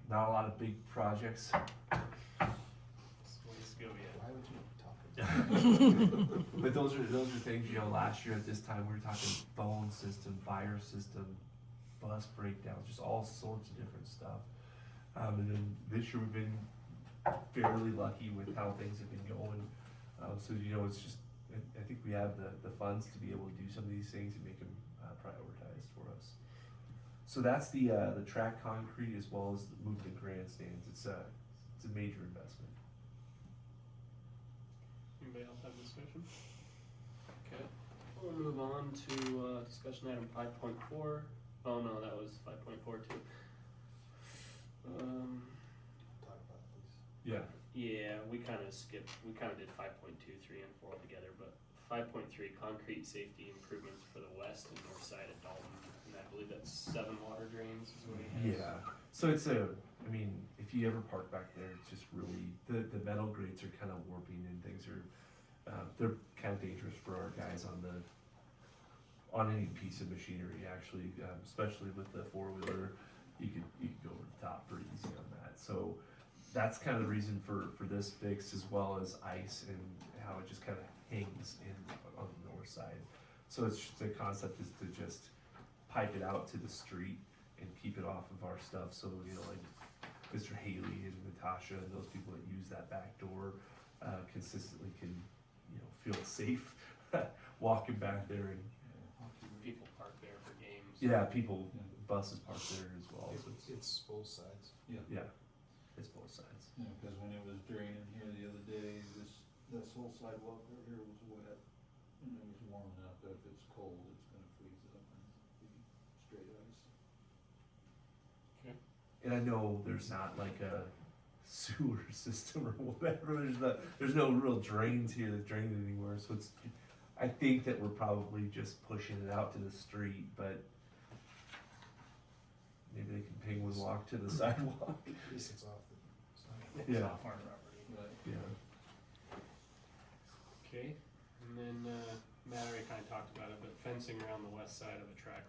[SPEAKER 3] Not a lot of big projects.
[SPEAKER 1] It's ways to go yet.
[SPEAKER 4] why would you talk about that?
[SPEAKER 3] But those are things, last year at this time, we were talking phone system, fire system, bus breakdowns, just all sorts of different stuff. And then this year we've been fairly lucky with how things have been going. So, it's just, I think we have the funds to be able to do some of these things and make them prioritized for us. So that's the track concrete as well as the movement grandstands. It's a major investment.
[SPEAKER 1] Anybody else have discussion? Okay, we'll move on to, discussion item 5.4. Oh no, that was 5.4 too.
[SPEAKER 4] Talk about it, please.
[SPEAKER 3] Yeah.
[SPEAKER 1] Yeah, we kind of did 5.2, 3, and 4 together, but 5.3, concrete safety improvements for the west and north side of Dalton, and I believe that's 7 water drains is what he has.
[SPEAKER 3] Yeah, so if you ever park back there, it's just really, the metal grates are kind of warping and things are, they're kind of dangerous for our guys on any piece of machinery, actually, especially with the 4-wheeler, you could go over the top pretty easy on that. So that's kind of the reason for this fix, as well as ice and how it just kind of hangs on the north side. So it's just, the concept is to just pipe it out to the street and keep it off of our stuff, so like Mr. Haley and Natasha and those people that use that back door consistently can feel safe walking back there and,
[SPEAKER 1] People park there for games.
[SPEAKER 3] yeah, people, buses park there as well, so
[SPEAKER 4] It's both sides.
[SPEAKER 3] yeah, it's both sides.
[SPEAKER 7] Yeah, cause when it was draining here the other day, this whole sidewalk right here was wet, and it was warm enough that if it's cold, it's gonna freeze up and be straight ice.
[SPEAKER 3] And I know there's not like a sewer system or whatever, there's no real drains here that drain anywhere, so it's, I think that we're probably just pushing it out to the street, but maybe they can penguin walk to the sidewalk.
[SPEAKER 4] At least it's off the side.
[SPEAKER 1] It's
[SPEAKER 3] Yeah.
[SPEAKER 1] off our property.
[SPEAKER 7] Right.
[SPEAKER 3] Yeah.
[SPEAKER 1] Okay, and then, Matt already kinda talked about it, but fencing around the west side of the track.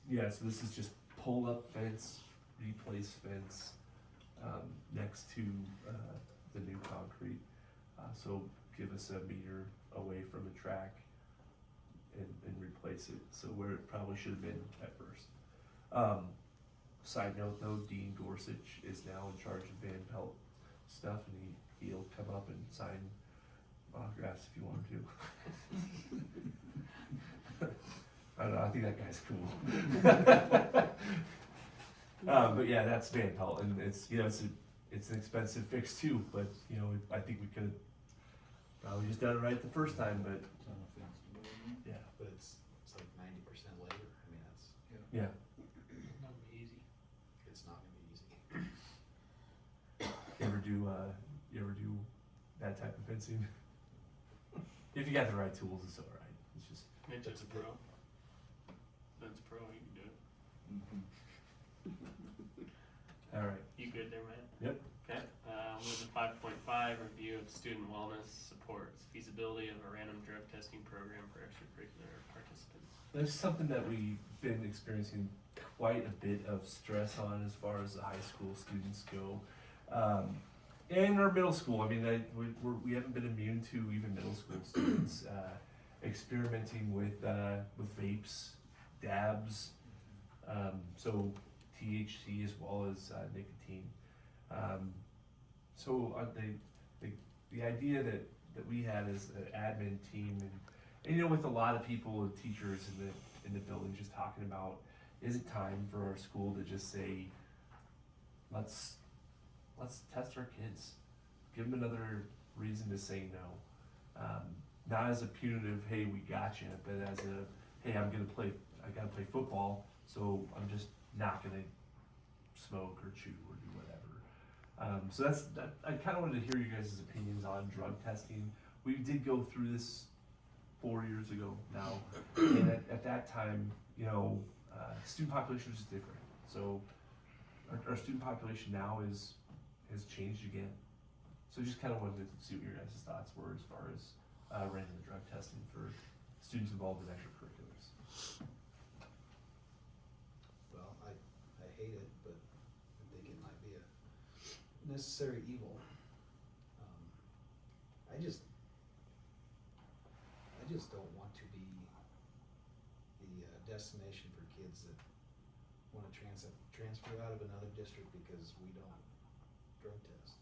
[SPEAKER 3] Yeah, so this is just pull up fence, replace fence, next to, the new concrete. So give us a meter away from the track and replace it, so where it probably should have been at first. Side note though, Dean Gorsuch is now in charge of Van Pelt stuff, and he'll come up and sign autographs if you want him to. I don't know, I think that guy's cool. But yeah, that's Van Pelt, and it's, you know, it's an expensive fix too, but, you know, I think we could probably just done it right the first time, but,
[SPEAKER 7] Ton of things to do.
[SPEAKER 3] yeah,
[SPEAKER 4] But it's like 90% labor. I mean, that's,
[SPEAKER 3] yeah.
[SPEAKER 1] Not easy.
[SPEAKER 4] it's not gonna be easy.
[SPEAKER 3] You ever do that type of fencing? If you got the right tools, it's alright, it's just,
[SPEAKER 1] Mitch
[SPEAKER 4] That's
[SPEAKER 1] is a
[SPEAKER 4] a good-
[SPEAKER 1] pro. That's pro, you can do it.
[SPEAKER 3] alright.
[SPEAKER 1] You good there, Matt?
[SPEAKER 3] Yep.
[SPEAKER 1] Okay, move to 5.5, review of student wellness supports, feasibility of a random drug testing program for extracurricular participants.
[SPEAKER 3] That's something that we've been experiencing quite a bit of stress on as far as the high school students go. And our middle school, I mean, we haven't been immune to even middle school students, experimenting with vapes, dabs, so THC as well as nicotine. The idea that we had as an admin team, and you know, with a lot of people and teachers in the building, just talking about, is it time for our school to just say, let's test our kids, give them another reason to say no, not as a punitive, hey, we got you, but as a, hey, I gotta play football, so I'm just not gonna smoke or chew or do whatever. So that. I kind of wanted to hear you guys' opinions on drug testing. We did go through this 4 years ago now, and at that time, you know, student population was just different. So our student population now has changed again. So just kind of wanted to see what your guys' thoughts were as far as random drug testing for students involved in extracurriculars.
[SPEAKER 4] Well, I hate it, but I think it might be a necessary evil. I just don't want to be the destination for kids that wanna transfer out of another district because we don't drug test.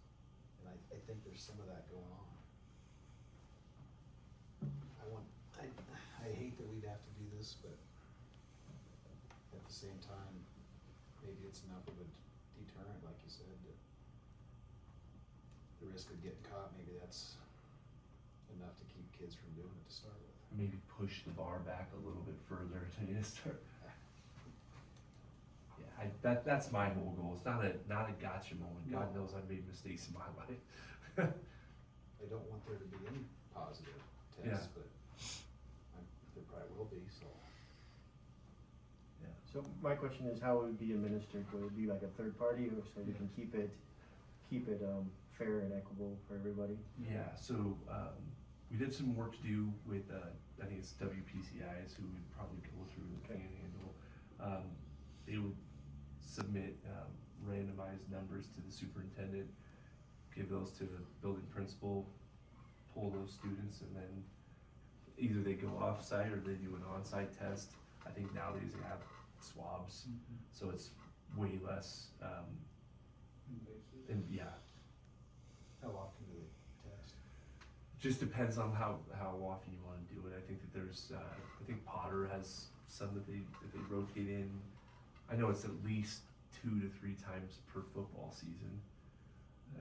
[SPEAKER 4] And I think there's some of that going on. I hate that we'd have to do this, but at the same time, maybe it's enough of a deterrent, like you said, that the risk of getting caught, maybe that's enough to keep kids from doing it to start with.
[SPEAKER 3] Maybe push the bar back a little bit further to start. Yeah, that's my whole goal. It's not a gotcha moment. God
[SPEAKER 4] No.
[SPEAKER 3] knows I've made mistakes in my life.
[SPEAKER 4] I don't want there to be any positive tests,
[SPEAKER 3] Yeah.
[SPEAKER 4] but there probably will be, so.
[SPEAKER 3] Yeah.
[SPEAKER 8] So my question is, how would it be administered? Would it be like a third party, or so we can keep it fair and equitable for everybody?
[SPEAKER 3] Yeah, so we did some work to do with, I think it's WPCIs, who would probably go through the
[SPEAKER 8] Okay.
[SPEAKER 3] panhandle. They would submit randomized numbers to the superintendent, give those to the building principal, pull those students, and then either they go off-site or they do an on-site test. I think nowadays they have swabs, so it's way less,
[SPEAKER 7] Invasive.
[SPEAKER 3] and yeah,
[SPEAKER 4] How often do they test?
[SPEAKER 3] just depends on how often you wanna do it. I think that there's, I think Potter has some that they rotate in. I know it's at least 2 to 3 times per football season.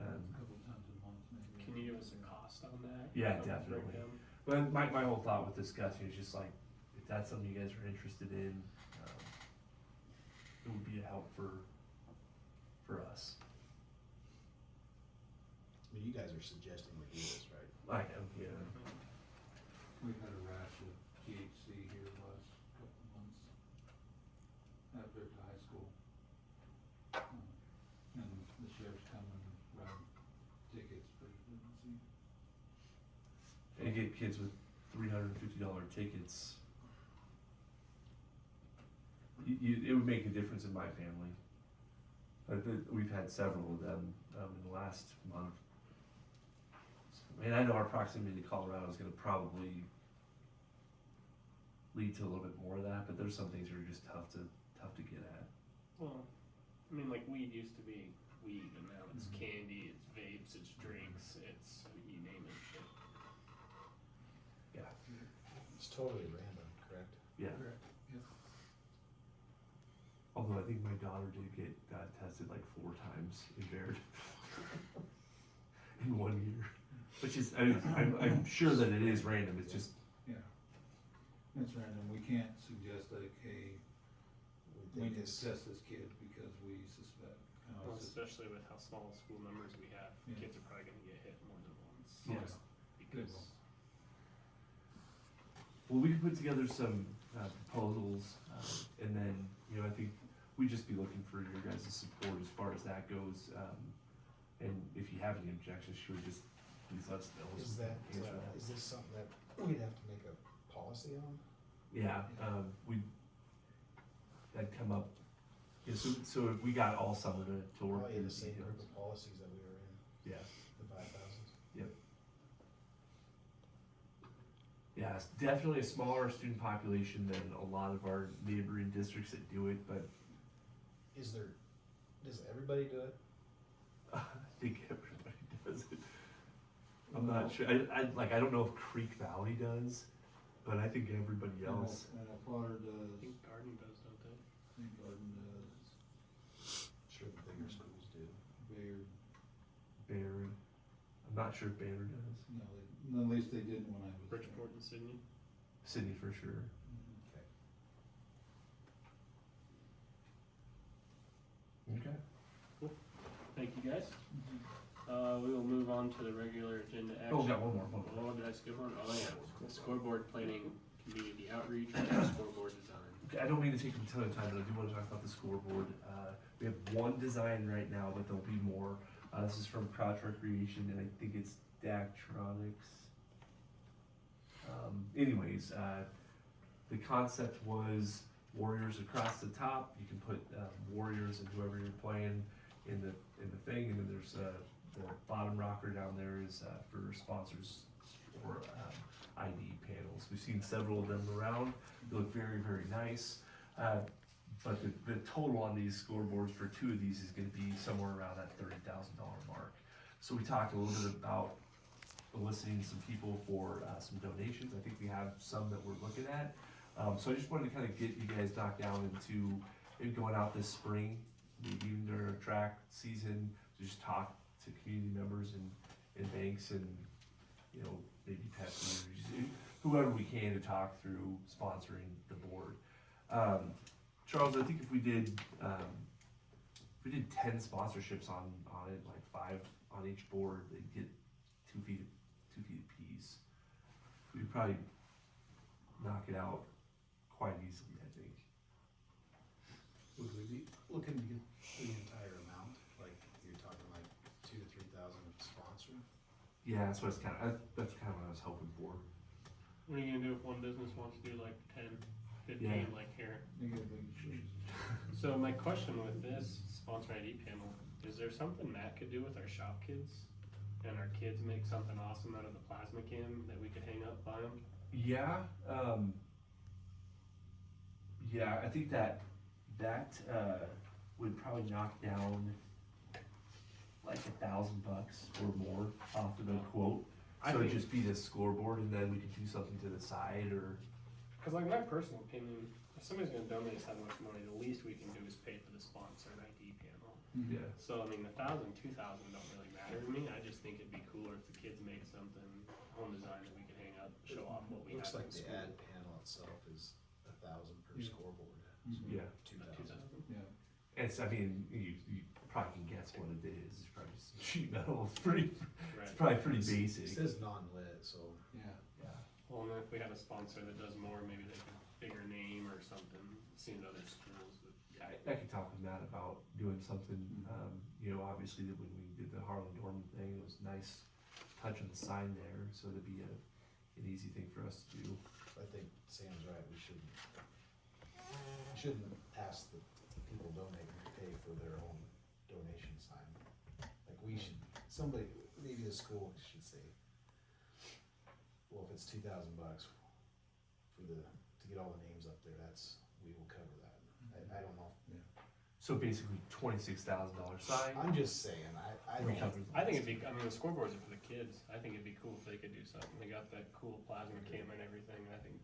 [SPEAKER 7] A couple times a month maybe.
[SPEAKER 1] Can you give us a cost on that?
[SPEAKER 3] Yeah,
[SPEAKER 1] Of the
[SPEAKER 3] definitely.
[SPEAKER 1] breakdown?
[SPEAKER 3] But my whole thought with discussing is just like, if that's something you guys are interested in, it would be a help for us.
[SPEAKER 4] I mean, you guys are suggesting we do this, right?
[SPEAKER 3] I am, yeah.
[SPEAKER 7] We've had a rash of THC here the last couple of months after to high school. And the sheriff's come and run tickets for frequency.
[SPEAKER 3] And you get kids with $350 tickets. It would make a difference in my family. We've had several of them in the last month. And I know our proximity to Colorado is gonna probably lead to a little bit more of that, but there's some things that are just tough to get at.
[SPEAKER 1] Well, I mean, like weed used to be weed, and now it's
[SPEAKER 3] Mhm.
[SPEAKER 1] candy, it's vapes, it's drinks, it's you name it.
[SPEAKER 3] Yeah.
[SPEAKER 4] It's totally random, correct?
[SPEAKER 3] Yeah. Although I think my daughter got tested like 4 times in Baird in 1 year, which is I'm sure that it is random. It's just
[SPEAKER 7] Yeah. It's random. We can't suggest like, hey, we
[SPEAKER 4] think
[SPEAKER 7] need to
[SPEAKER 4] it's-
[SPEAKER 7] test this kid because we suspect. You know,
[SPEAKER 1] Well,
[SPEAKER 7] it's just-
[SPEAKER 1] especially with how small school numbers we have,
[SPEAKER 7] Yeah.
[SPEAKER 1] kids are probably gonna get hit more than once.
[SPEAKER 3] Yeah.
[SPEAKER 1] Just because.
[SPEAKER 3] well, we can put together some proposals, and then I think we'd just be looking for your guys' support as far as that goes. And if you have any objections, she would just please let us know.
[SPEAKER 4] Is
[SPEAKER 3] so we can answer that.
[SPEAKER 4] is this something that we'd have to make a policy on?
[SPEAKER 3] Yeah, that'd come up. Yeah, so we got all summer to work
[SPEAKER 4] Probably
[SPEAKER 3] through
[SPEAKER 4] the
[SPEAKER 3] the
[SPEAKER 4] same group
[SPEAKER 3] details.
[SPEAKER 4] of policies that we were in,
[SPEAKER 3] Yeah,
[SPEAKER 4] the 5,000s.
[SPEAKER 3] yeah, it's definitely a smaller student population than a lot of our neighboring districts that do it, but
[SPEAKER 4] Does everybody do it?
[SPEAKER 3] I think everybody does it. I'm not sure, I don't know if Creek Valley does, but I think everybody else.
[SPEAKER 7] And if Potter
[SPEAKER 1] I
[SPEAKER 7] does,
[SPEAKER 1] think Garden does, don't they?
[SPEAKER 7] I think Garden does,
[SPEAKER 4] Sure, the bigger schools do.
[SPEAKER 7] Bayard,
[SPEAKER 3] Baird. I'm not sure if Banner does.
[SPEAKER 7] no, at least they didn't when I was there.
[SPEAKER 1] Bridgeport and Sydney.
[SPEAKER 3] Sydney for sure.
[SPEAKER 7] Mhm.
[SPEAKER 4] Okay.
[SPEAKER 3] Okay.
[SPEAKER 1] Thank you, guys. We will move on to the regular agenda action.
[SPEAKER 3] Oh, we got one more.
[SPEAKER 1] Oh, did I skip one? Oh, yeah. Scoreboard planning, community outreach, and scoreboard design.
[SPEAKER 3] Okay, I don't mean to take a ton of time, but I do want to talk about the scoreboard. We have one design right now, but there'll be more. This is from Crouch Recreation, and I think it's Daktronics. Anyways, the concept was warriors across the top. You can put warriors and whoever you're playing in the thing, and then there's the bottom rocker down there is for sponsors or ID panels. We've seen several of them around. They look very, very nice. But the total on these scoreboards for 2 of these is going to be somewhere around that $30,000 mark. So we talked a little bit about eliciting some people for some donations. I think we have some that we're looking at. So I just wanted to kind of get you guys knocked down into maybe going out this spring, maybe even during our track season, to just talk to community members and banks and maybe Pepsi or just whoever we can to talk through sponsoring the board. Charles, I think if we did 10 sponsorships on it, like 5 on each board, they'd get 2 feet apiece. We'd probably knock it out quite easily, I think.
[SPEAKER 4] Would we be looking to get the entire amount? Like, you're talking like 2,000 to 3,000 sponsor?
[SPEAKER 3] Yeah, that's what what I was hoping for.
[SPEAKER 1] What are you gonna do if one business wants to do like 10, 15,
[SPEAKER 3] Yeah.
[SPEAKER 1] like here?
[SPEAKER 7] They get a big choice.
[SPEAKER 1] So my question with this sponsor ID panel, is there something Matt could do with our shop kids? And our kids make something awesome out of the plasma cam that we could hang up by them?
[SPEAKER 3] Yeah, I think that would probably knock down like $1,000 or more off of the quote.
[SPEAKER 1] I
[SPEAKER 3] So it'd
[SPEAKER 1] think,
[SPEAKER 3] just be this scoreboard and then we could do something to the side or,
[SPEAKER 1] cause like my personal opinion, if somebody's gonna donate us that much money, the least we can do is pay for the sponsored ID panel.
[SPEAKER 3] yeah.
[SPEAKER 1] So, I mean, 1,000, 2,000 don't really matter to me, I just think it'd be cooler if the kids made something home design that we could hang up, show off what we have
[SPEAKER 4] Looks
[SPEAKER 1] in
[SPEAKER 4] like the
[SPEAKER 1] school.
[SPEAKER 4] ad panel itself is 1,000 per
[SPEAKER 7] Yeah.
[SPEAKER 4] scoreboard.
[SPEAKER 7] Mhm.
[SPEAKER 3] Yeah.
[SPEAKER 4] 2,000.
[SPEAKER 7] Yeah.
[SPEAKER 3] It's, I mean, you probably can guess what it is. It's probably just sheet metal. It's pretty,
[SPEAKER 1] Right.
[SPEAKER 3] it's probably pretty
[SPEAKER 4] It
[SPEAKER 3] basic.
[SPEAKER 4] says non-lit, so
[SPEAKER 7] Yeah.
[SPEAKER 3] Yeah.
[SPEAKER 1] Well, and then if we have a sponsor that does more, maybe they can bigger name or something, seen at other schools, but
[SPEAKER 3] I could talk with Matt about doing something, you know, obviously that when we did the Harlan Dorman thing, it was nice touch on the sign there, so it'd be an easy thing for us to do.
[SPEAKER 4] I think Sam's right, we shouldn't ask the people donating to pay for their own donation sign. Like we should, somebody, maybe the school should say, well, if it's $2,000 to get all the names up there, we will cover that. I don't know.
[SPEAKER 3] So basically $26,000 sign.
[SPEAKER 4] I'm just saying, I don't.
[SPEAKER 3] Recovers.
[SPEAKER 1] I think it'd be, I mean, the scoreboards are for the kids, I think it'd be cool if they could do something, they got that cool plasma camera and everything, I think,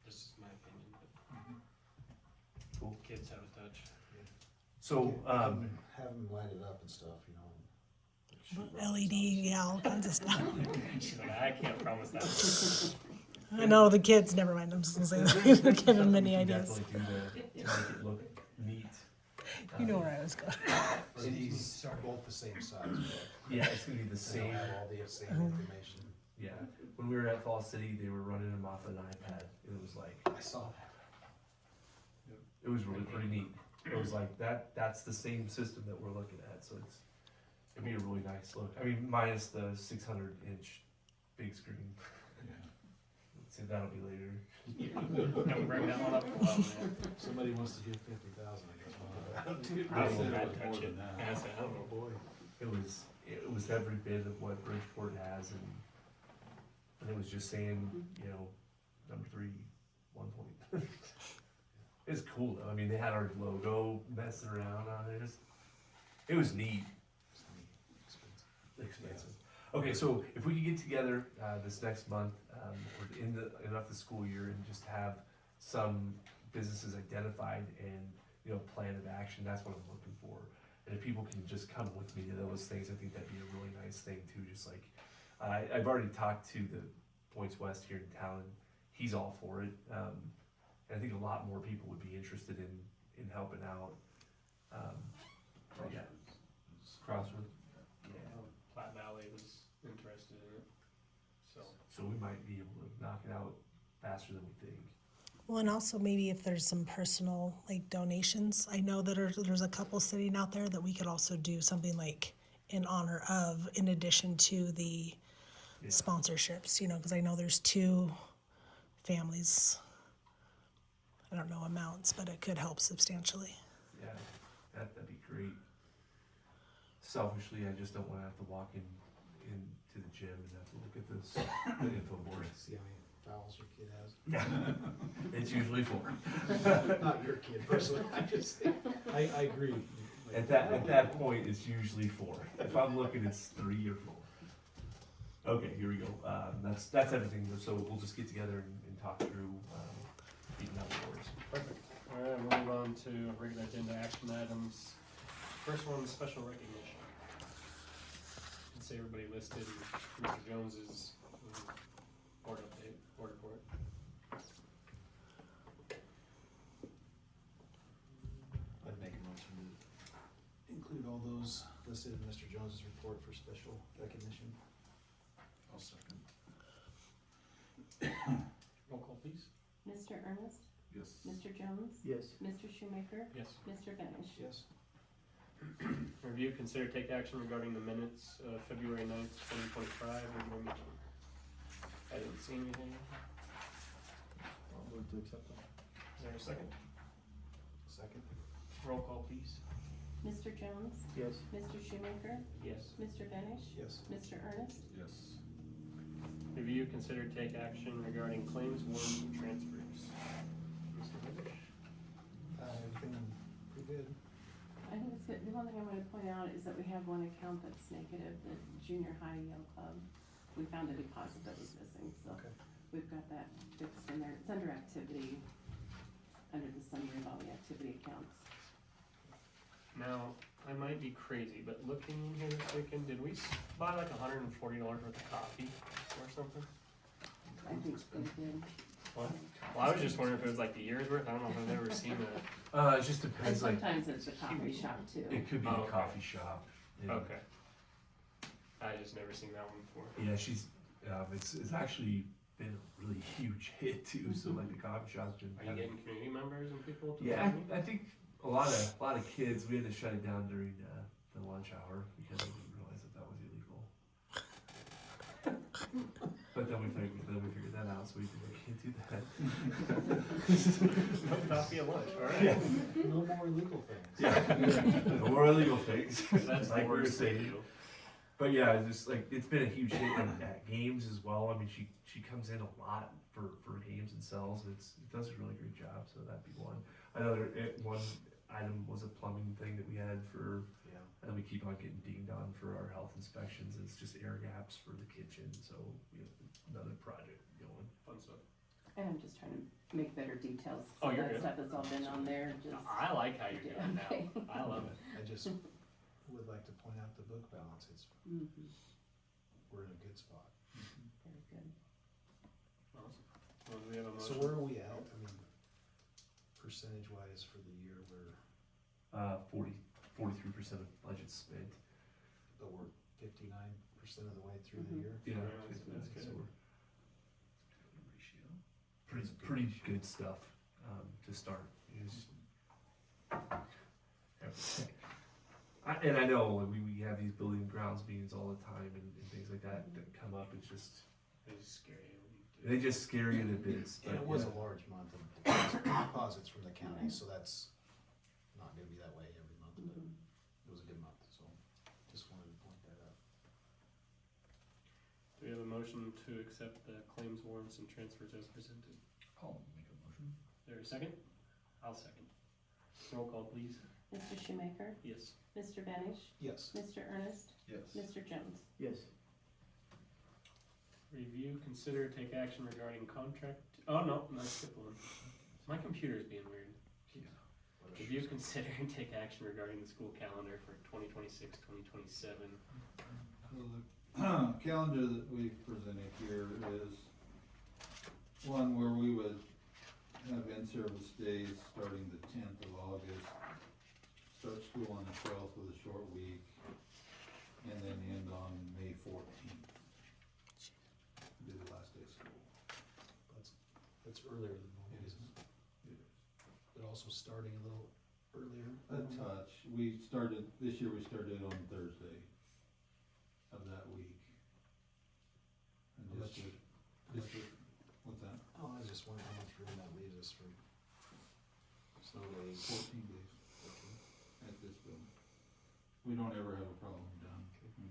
[SPEAKER 1] this is my opinion, but
[SPEAKER 3] Cool.
[SPEAKER 1] kids have a touch.
[SPEAKER 3] So,
[SPEAKER 4] Have them light it up and stuff, you know. like shoot rockets
[SPEAKER 6] LED,
[SPEAKER 4] out.
[SPEAKER 6] yeah, all kinds of stuff.
[SPEAKER 1] She's like, I can't promise that.
[SPEAKER 6] I know the kids, never mind, I'm just gonna say that. Give them many
[SPEAKER 3] we can
[SPEAKER 6] ideas.
[SPEAKER 3] definitely do to make it look neat.
[SPEAKER 6] You know where I was going.
[SPEAKER 4] And these are both the same size, correct?
[SPEAKER 3] Yeah, it's gonna be the
[SPEAKER 4] They'll
[SPEAKER 3] same.
[SPEAKER 4] have all the same information.
[SPEAKER 3] Yeah, when we were at Fall City, they were running them off an iPad. It was like,
[SPEAKER 4] I saw that.
[SPEAKER 3] it was really pretty neat. It was like that's the same system that we're looking at, so it'd be a really nice look. I mean, minus the 600-inch big screen.
[SPEAKER 7] Yeah.
[SPEAKER 3] See, that'll be later.
[SPEAKER 1] Don't bring that one up, well, man.
[SPEAKER 4] Somebody wants to give 50,000, I guess.
[SPEAKER 1] I
[SPEAKER 7] said
[SPEAKER 1] won't
[SPEAKER 7] it was
[SPEAKER 1] touch
[SPEAKER 7] more
[SPEAKER 1] it.
[SPEAKER 7] than that.
[SPEAKER 1] Yeah, I said, I don't know.
[SPEAKER 4] Oh, boy.
[SPEAKER 3] It was every bit of what Bridgeport has, and it was just saying, you know, number 3, 1 point. It's cool though. I mean, they had our logo messing around on it. It was neat. Expensive. Okay, so if we could get together this next month, or end up the school year, and just have some businesses identified and, you know, plan of action, that's what I'm looking for. And if people can just come with me to those things, I think that'd be a really nice thing too. Just like I've already talked to the Points West here in town. He's all for it. And I think a lot more people would be interested in helping out. But yeah, Crossroads.
[SPEAKER 1] Platte Valley was interested in it, so.
[SPEAKER 3] So we might be able to knock it out faster than we think.
[SPEAKER 6] Well, and also maybe if there's some personal like donations, I know that there's a couple sitting out there that we could also do something like in honor of, in addition to the
[SPEAKER 3] Yeah.
[SPEAKER 6] sponsorships, you know, because I know there's 2 families. I don't know amounts, but it could help substantially.
[SPEAKER 3] Yeah, that'd be great. Selfishly, I just don't want to have to walk into the gym and have to look at the info board.
[SPEAKER 4] See how many fouls your kid has?
[SPEAKER 3] It's usually 4.
[SPEAKER 4] Not your kid personally, I agree.
[SPEAKER 3] At that point, it's usually 4. If I'm looking, it's 3 or 4. Okay, here we go. That's everything. So we'll just get together and talk through beating out the doors.
[SPEAKER 1] Perfect. All right, we'll move on to regular agenda action items. First one, special recognition. You can see everybody listed, Mr. Jones's board update, board report.
[SPEAKER 4] I'd make a motion to include all those listed in Mr. Jones's report for special recognition. I'll second.
[SPEAKER 1] Roll call, please.
[SPEAKER 2] Mr. Ernest,
[SPEAKER 4] Yes.
[SPEAKER 2] Mr. Jones,
[SPEAKER 8] Yes.
[SPEAKER 2] Mr. Shoemaker,
[SPEAKER 1] Yes.
[SPEAKER 2] Mr. Benish.
[SPEAKER 4] Yes.
[SPEAKER 1] Review, consider, take action regarding the minutes of February 9th, 2025, regular meeting. I didn't see anything.
[SPEAKER 8] I'll move to accept them.
[SPEAKER 1] Is there a second?
[SPEAKER 4] Second.
[SPEAKER 1] Roll call, please.
[SPEAKER 2] Mr. Jones,
[SPEAKER 8] Yes.
[SPEAKER 2] Mr. Shoemaker,
[SPEAKER 1] Yes.
[SPEAKER 2] Mr. Benish,
[SPEAKER 4] Yes.
[SPEAKER 2] Mr. Ernest,
[SPEAKER 4] Yes.
[SPEAKER 1] Review, consider, take action regarding claims, warrants, and transfers. Mr. Benish?
[SPEAKER 4] Everything pretty good.
[SPEAKER 2] I think it's good. The one thing I'm gonna point out is that we have one account that's negative, the junior high Yale Club. we found a deposit that was missing, so
[SPEAKER 4] Okay.
[SPEAKER 2] we've got that fixed in there. It's under activity, under the summary of all the activity accounts.
[SPEAKER 1] Now, I might be crazy, but looking in here this weekend, did we buy like $140 worth of coffee or something?
[SPEAKER 2] I think they did.
[SPEAKER 1] What? Well, I was just wondering if it was like the year's worth. I don't know if I've ever seen that.
[SPEAKER 3] It just
[SPEAKER 2] And
[SPEAKER 3] depends, like,
[SPEAKER 2] sometimes it's a coffee shop too.
[SPEAKER 3] it could be
[SPEAKER 1] Oh,
[SPEAKER 3] the
[SPEAKER 1] okay.
[SPEAKER 3] coffee shop. Yeah.
[SPEAKER 1] Okay. I just never seen that one before.
[SPEAKER 3] Yeah, it's actually been a really huge hit too, so like the coffee shop's been
[SPEAKER 1] Are you getting community members and people to
[SPEAKER 3] Yeah,
[SPEAKER 1] join you?
[SPEAKER 3] I think a lot of kids, we had to shut it down during the lunch hour because we didn't realize that was illegal. But then we figured that out, so we can't do that.
[SPEAKER 1] No coffee at lunch, alright.
[SPEAKER 3] Yeah.
[SPEAKER 4] No more illegal things.
[SPEAKER 3] Yeah, no more illegal things.
[SPEAKER 1] That's
[SPEAKER 3] like
[SPEAKER 1] the
[SPEAKER 3] we were
[SPEAKER 1] worst thing to
[SPEAKER 3] saying.
[SPEAKER 1] do.
[SPEAKER 3] But yeah, it's just like it's been a huge hit at games as well. I mean, she comes in a lot for games and sells. It does a really great job. So that'd be one. Another one item was a plumbing thing that we had for,
[SPEAKER 4] Yeah.
[SPEAKER 3] and we keep on getting dinged on for our health inspections. It's just air gaps for the kitchen. So we have another project going.
[SPEAKER 1] Fun stuff.
[SPEAKER 2] And I'm just trying to make better details.
[SPEAKER 1] Oh,
[SPEAKER 2] So
[SPEAKER 1] you're
[SPEAKER 2] that
[SPEAKER 1] good.
[SPEAKER 2] stuff has all been on there, just.
[SPEAKER 1] I like how you're doing it
[SPEAKER 2] Okay.
[SPEAKER 1] now. I love it.
[SPEAKER 4] I just would like to point out the book balance.
[SPEAKER 2] Mhm.
[SPEAKER 4] We're in a good spot.
[SPEAKER 2] Very good.
[SPEAKER 1] Awesome. Well, do we have a
[SPEAKER 4] So
[SPEAKER 1] motion?
[SPEAKER 4] where are we at? I mean, percentage wise for the year,
[SPEAKER 3] 43% of budget spent.
[SPEAKER 4] but we're 59% of the way through the
[SPEAKER 2] Mhm.
[SPEAKER 4] year.
[SPEAKER 3] Yeah,
[SPEAKER 1] that's good.
[SPEAKER 3] so we're pretty good stuff to start. It's just, and I know like, we have these building grounds meetings all the time and things like that come up. It's just
[SPEAKER 1] It's just scary.
[SPEAKER 3] they just scare you to bits.
[SPEAKER 4] And it was a large month of deposits from the county, so that's not gonna be that way every month, but
[SPEAKER 2] Mhm.
[SPEAKER 4] it was a good month, so just wanted to point that out.
[SPEAKER 1] Do we have a motion to accept the claims warrants and transfers as presented?
[SPEAKER 7] I'll make a motion.
[SPEAKER 1] Is there a second? I'll second. Roll call, please.
[SPEAKER 2] Mr. Shoemaker,
[SPEAKER 1] Yes.
[SPEAKER 2] Mr. Benish,
[SPEAKER 4] Yes.
[SPEAKER 2] Mr. Ernest,
[SPEAKER 7] Yes.
[SPEAKER 2] Mr. Jones.
[SPEAKER 8] Yes.
[SPEAKER 1] Review, consider, take action regarding contract. Oh no, I skipped one. My computer's being weird. Review, consider, and take action regarding the school calendar for 2026-2027.
[SPEAKER 7] So the calendar that we've presented here is one where we would have in-service days starting the 10th of August, start school on the 12th with a short week, and then end on May 14th. Be the last day of school.
[SPEAKER 4] That's earlier than normal, isn't it? But also starting a little earlier.
[SPEAKER 7] A touch. This year we started on Thursday of that week. And
[SPEAKER 4] How
[SPEAKER 7] just
[SPEAKER 4] much-
[SPEAKER 7] what's that?
[SPEAKER 4] Oh, I was just wondering how much room that leaves us for snow days.
[SPEAKER 7] 14 days at this building. We don't ever have a problem done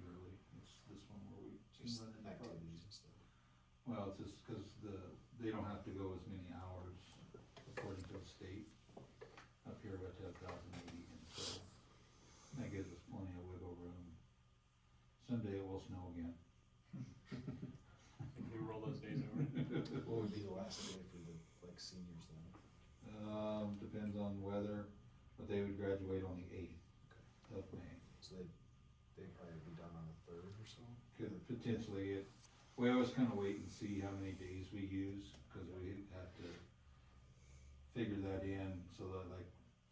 [SPEAKER 7] early. It's this one where we
[SPEAKER 4] Just
[SPEAKER 7] run into problems.
[SPEAKER 4] activities and stuff.
[SPEAKER 7] Well, it's just because they don't have to go as many hours according to the state. Up here we have to have 1,080, and so that gives us plenty of wiggle room. Someday it will snow again.
[SPEAKER 1] Can we roll those days over?
[SPEAKER 4] What would be the last day for the, like, seniors then?
[SPEAKER 7] Depends on weather, but they would graduate on the 8th of May.
[SPEAKER 4] So they'd probably be done on the 3rd or so?
[SPEAKER 7] Could potentially, we always kind of wait and see how many days we use, because we have to figure that in, so that like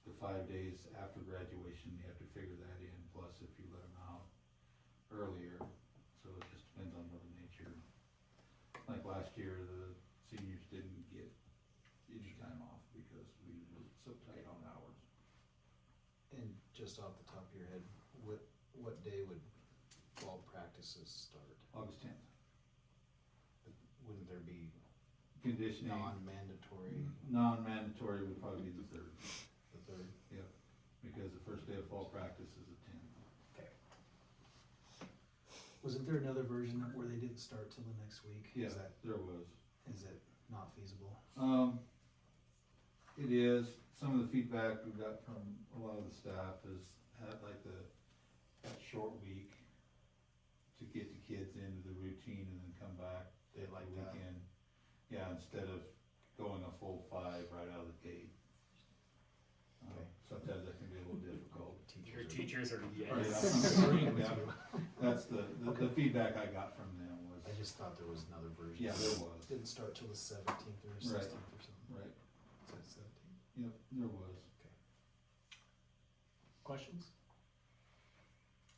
[SPEAKER 7] the 5 days after graduation, you have to figure that in, plus if you let them out earlier, so it just depends on Mother Nature. Like last year, the seniors didn't get any time off because we were so tight on hours.
[SPEAKER 4] And just off the top of your head, what day would fall practices start?
[SPEAKER 7] August 10th.
[SPEAKER 4] But wouldn't there be
[SPEAKER 7] Conditioning,
[SPEAKER 4] non-mandatory
[SPEAKER 7] non-mandatory would probably be the 3rd.
[SPEAKER 4] the 3rd?
[SPEAKER 7] Yep, because the first day of fall practice is the 10th.
[SPEAKER 4] Wasn't there another version where they didn't start till the next week?
[SPEAKER 7] Yeah,
[SPEAKER 4] Is that,
[SPEAKER 7] there was.
[SPEAKER 4] is it not feasible?
[SPEAKER 7] It is, some of the feedback we got from a lot of the staff is had like that short week to get the kids into the routine and then come back
[SPEAKER 4] They
[SPEAKER 7] the
[SPEAKER 4] like that.
[SPEAKER 7] weekend. Yeah, instead of going a full 5 right out of the gate.
[SPEAKER 4] Okay.
[SPEAKER 7] Sometimes that can be a little difficult.
[SPEAKER 1] Your teachers are
[SPEAKER 7] Yeah,
[SPEAKER 1] yes.
[SPEAKER 4] Agreeing with
[SPEAKER 7] yeah.
[SPEAKER 4] you.
[SPEAKER 7] That's the feedback I got from them was,
[SPEAKER 4] I just thought there was another version.
[SPEAKER 7] yeah, there was,
[SPEAKER 4] Didn't start till the 17th or
[SPEAKER 7] Right.
[SPEAKER 4] 16th or something.
[SPEAKER 7] right,
[SPEAKER 4] Is that 17th?
[SPEAKER 7] yep, there was.
[SPEAKER 1] Questions?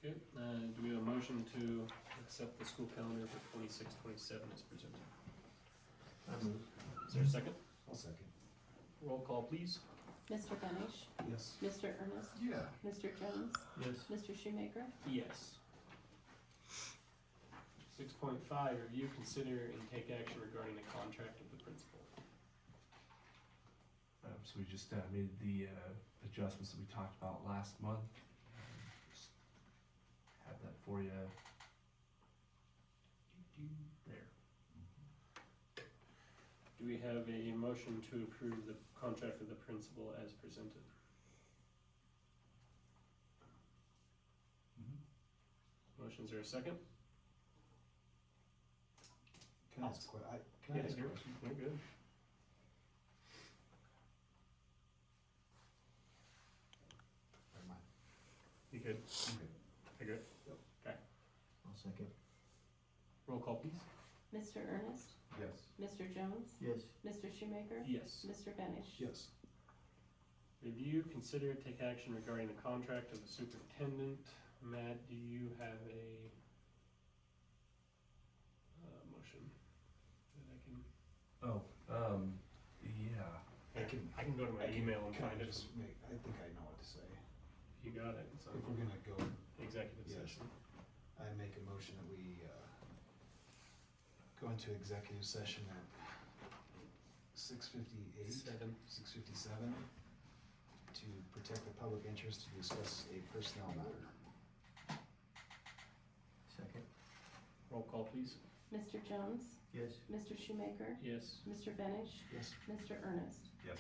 [SPEAKER 1] Good, do we have a motion to accept the school calendar for 26-27 as presented? Is there a second?
[SPEAKER 4] I'll second.
[SPEAKER 1] Roll call, please.
[SPEAKER 2] Mr. Benish,
[SPEAKER 4] Yes.
[SPEAKER 2] Mr. Ernest,
[SPEAKER 4] Yeah.
[SPEAKER 2] Mr. Jones,
[SPEAKER 8] Yes.
[SPEAKER 2] Mr. Shoemaker,
[SPEAKER 1] Yes. 6.5, review, consider, and take action regarding the contract of the principal.
[SPEAKER 3] So we just made the adjustments that we talked about last month. Just have that for you. There.
[SPEAKER 1] Do we have a motion to approve the contract of the principal as presented? Motions are a second?
[SPEAKER 4] Can I ask a can I ask a
[SPEAKER 1] you're,
[SPEAKER 4] question?
[SPEAKER 1] you're good.
[SPEAKER 4] Never mind.
[SPEAKER 1] You good?
[SPEAKER 4] Okay.
[SPEAKER 1] I good?
[SPEAKER 8] I'll second.
[SPEAKER 1] Roll call, please.
[SPEAKER 2] Mr. Ernest,
[SPEAKER 7] Yes.
[SPEAKER 2] Mr. Jones,
[SPEAKER 8] Yes.
[SPEAKER 2] Mr. Shoemaker,
[SPEAKER 1] Yes.
[SPEAKER 2] Mr. Benish.
[SPEAKER 4] Yes.
[SPEAKER 1] Review, consider, take action regarding the contract of the superintendent. Matt, do you have a motion that I can?
[SPEAKER 3] Oh, yeah.
[SPEAKER 1] I can go to my email and
[SPEAKER 4] Can
[SPEAKER 1] find
[SPEAKER 4] I
[SPEAKER 1] it.
[SPEAKER 4] just make, I think I know what to say.
[SPEAKER 1] You got it. So
[SPEAKER 4] If we're gonna go,
[SPEAKER 1] executive
[SPEAKER 4] Yes.
[SPEAKER 1] session.
[SPEAKER 4] I make a motion that we, go into executive session at 6:58. 6:57, to protect the public interest to discuss a personnel matter.
[SPEAKER 8] Second.
[SPEAKER 1] Roll call, please.
[SPEAKER 2] Mr. Jones,
[SPEAKER 8] Yes.
[SPEAKER 2] Mr. Shoemaker,
[SPEAKER 1] Yes.
[SPEAKER 2] Mr. Benish,
[SPEAKER 4] Yes.
[SPEAKER 2] Mr. Ernest.
[SPEAKER 4] Yes.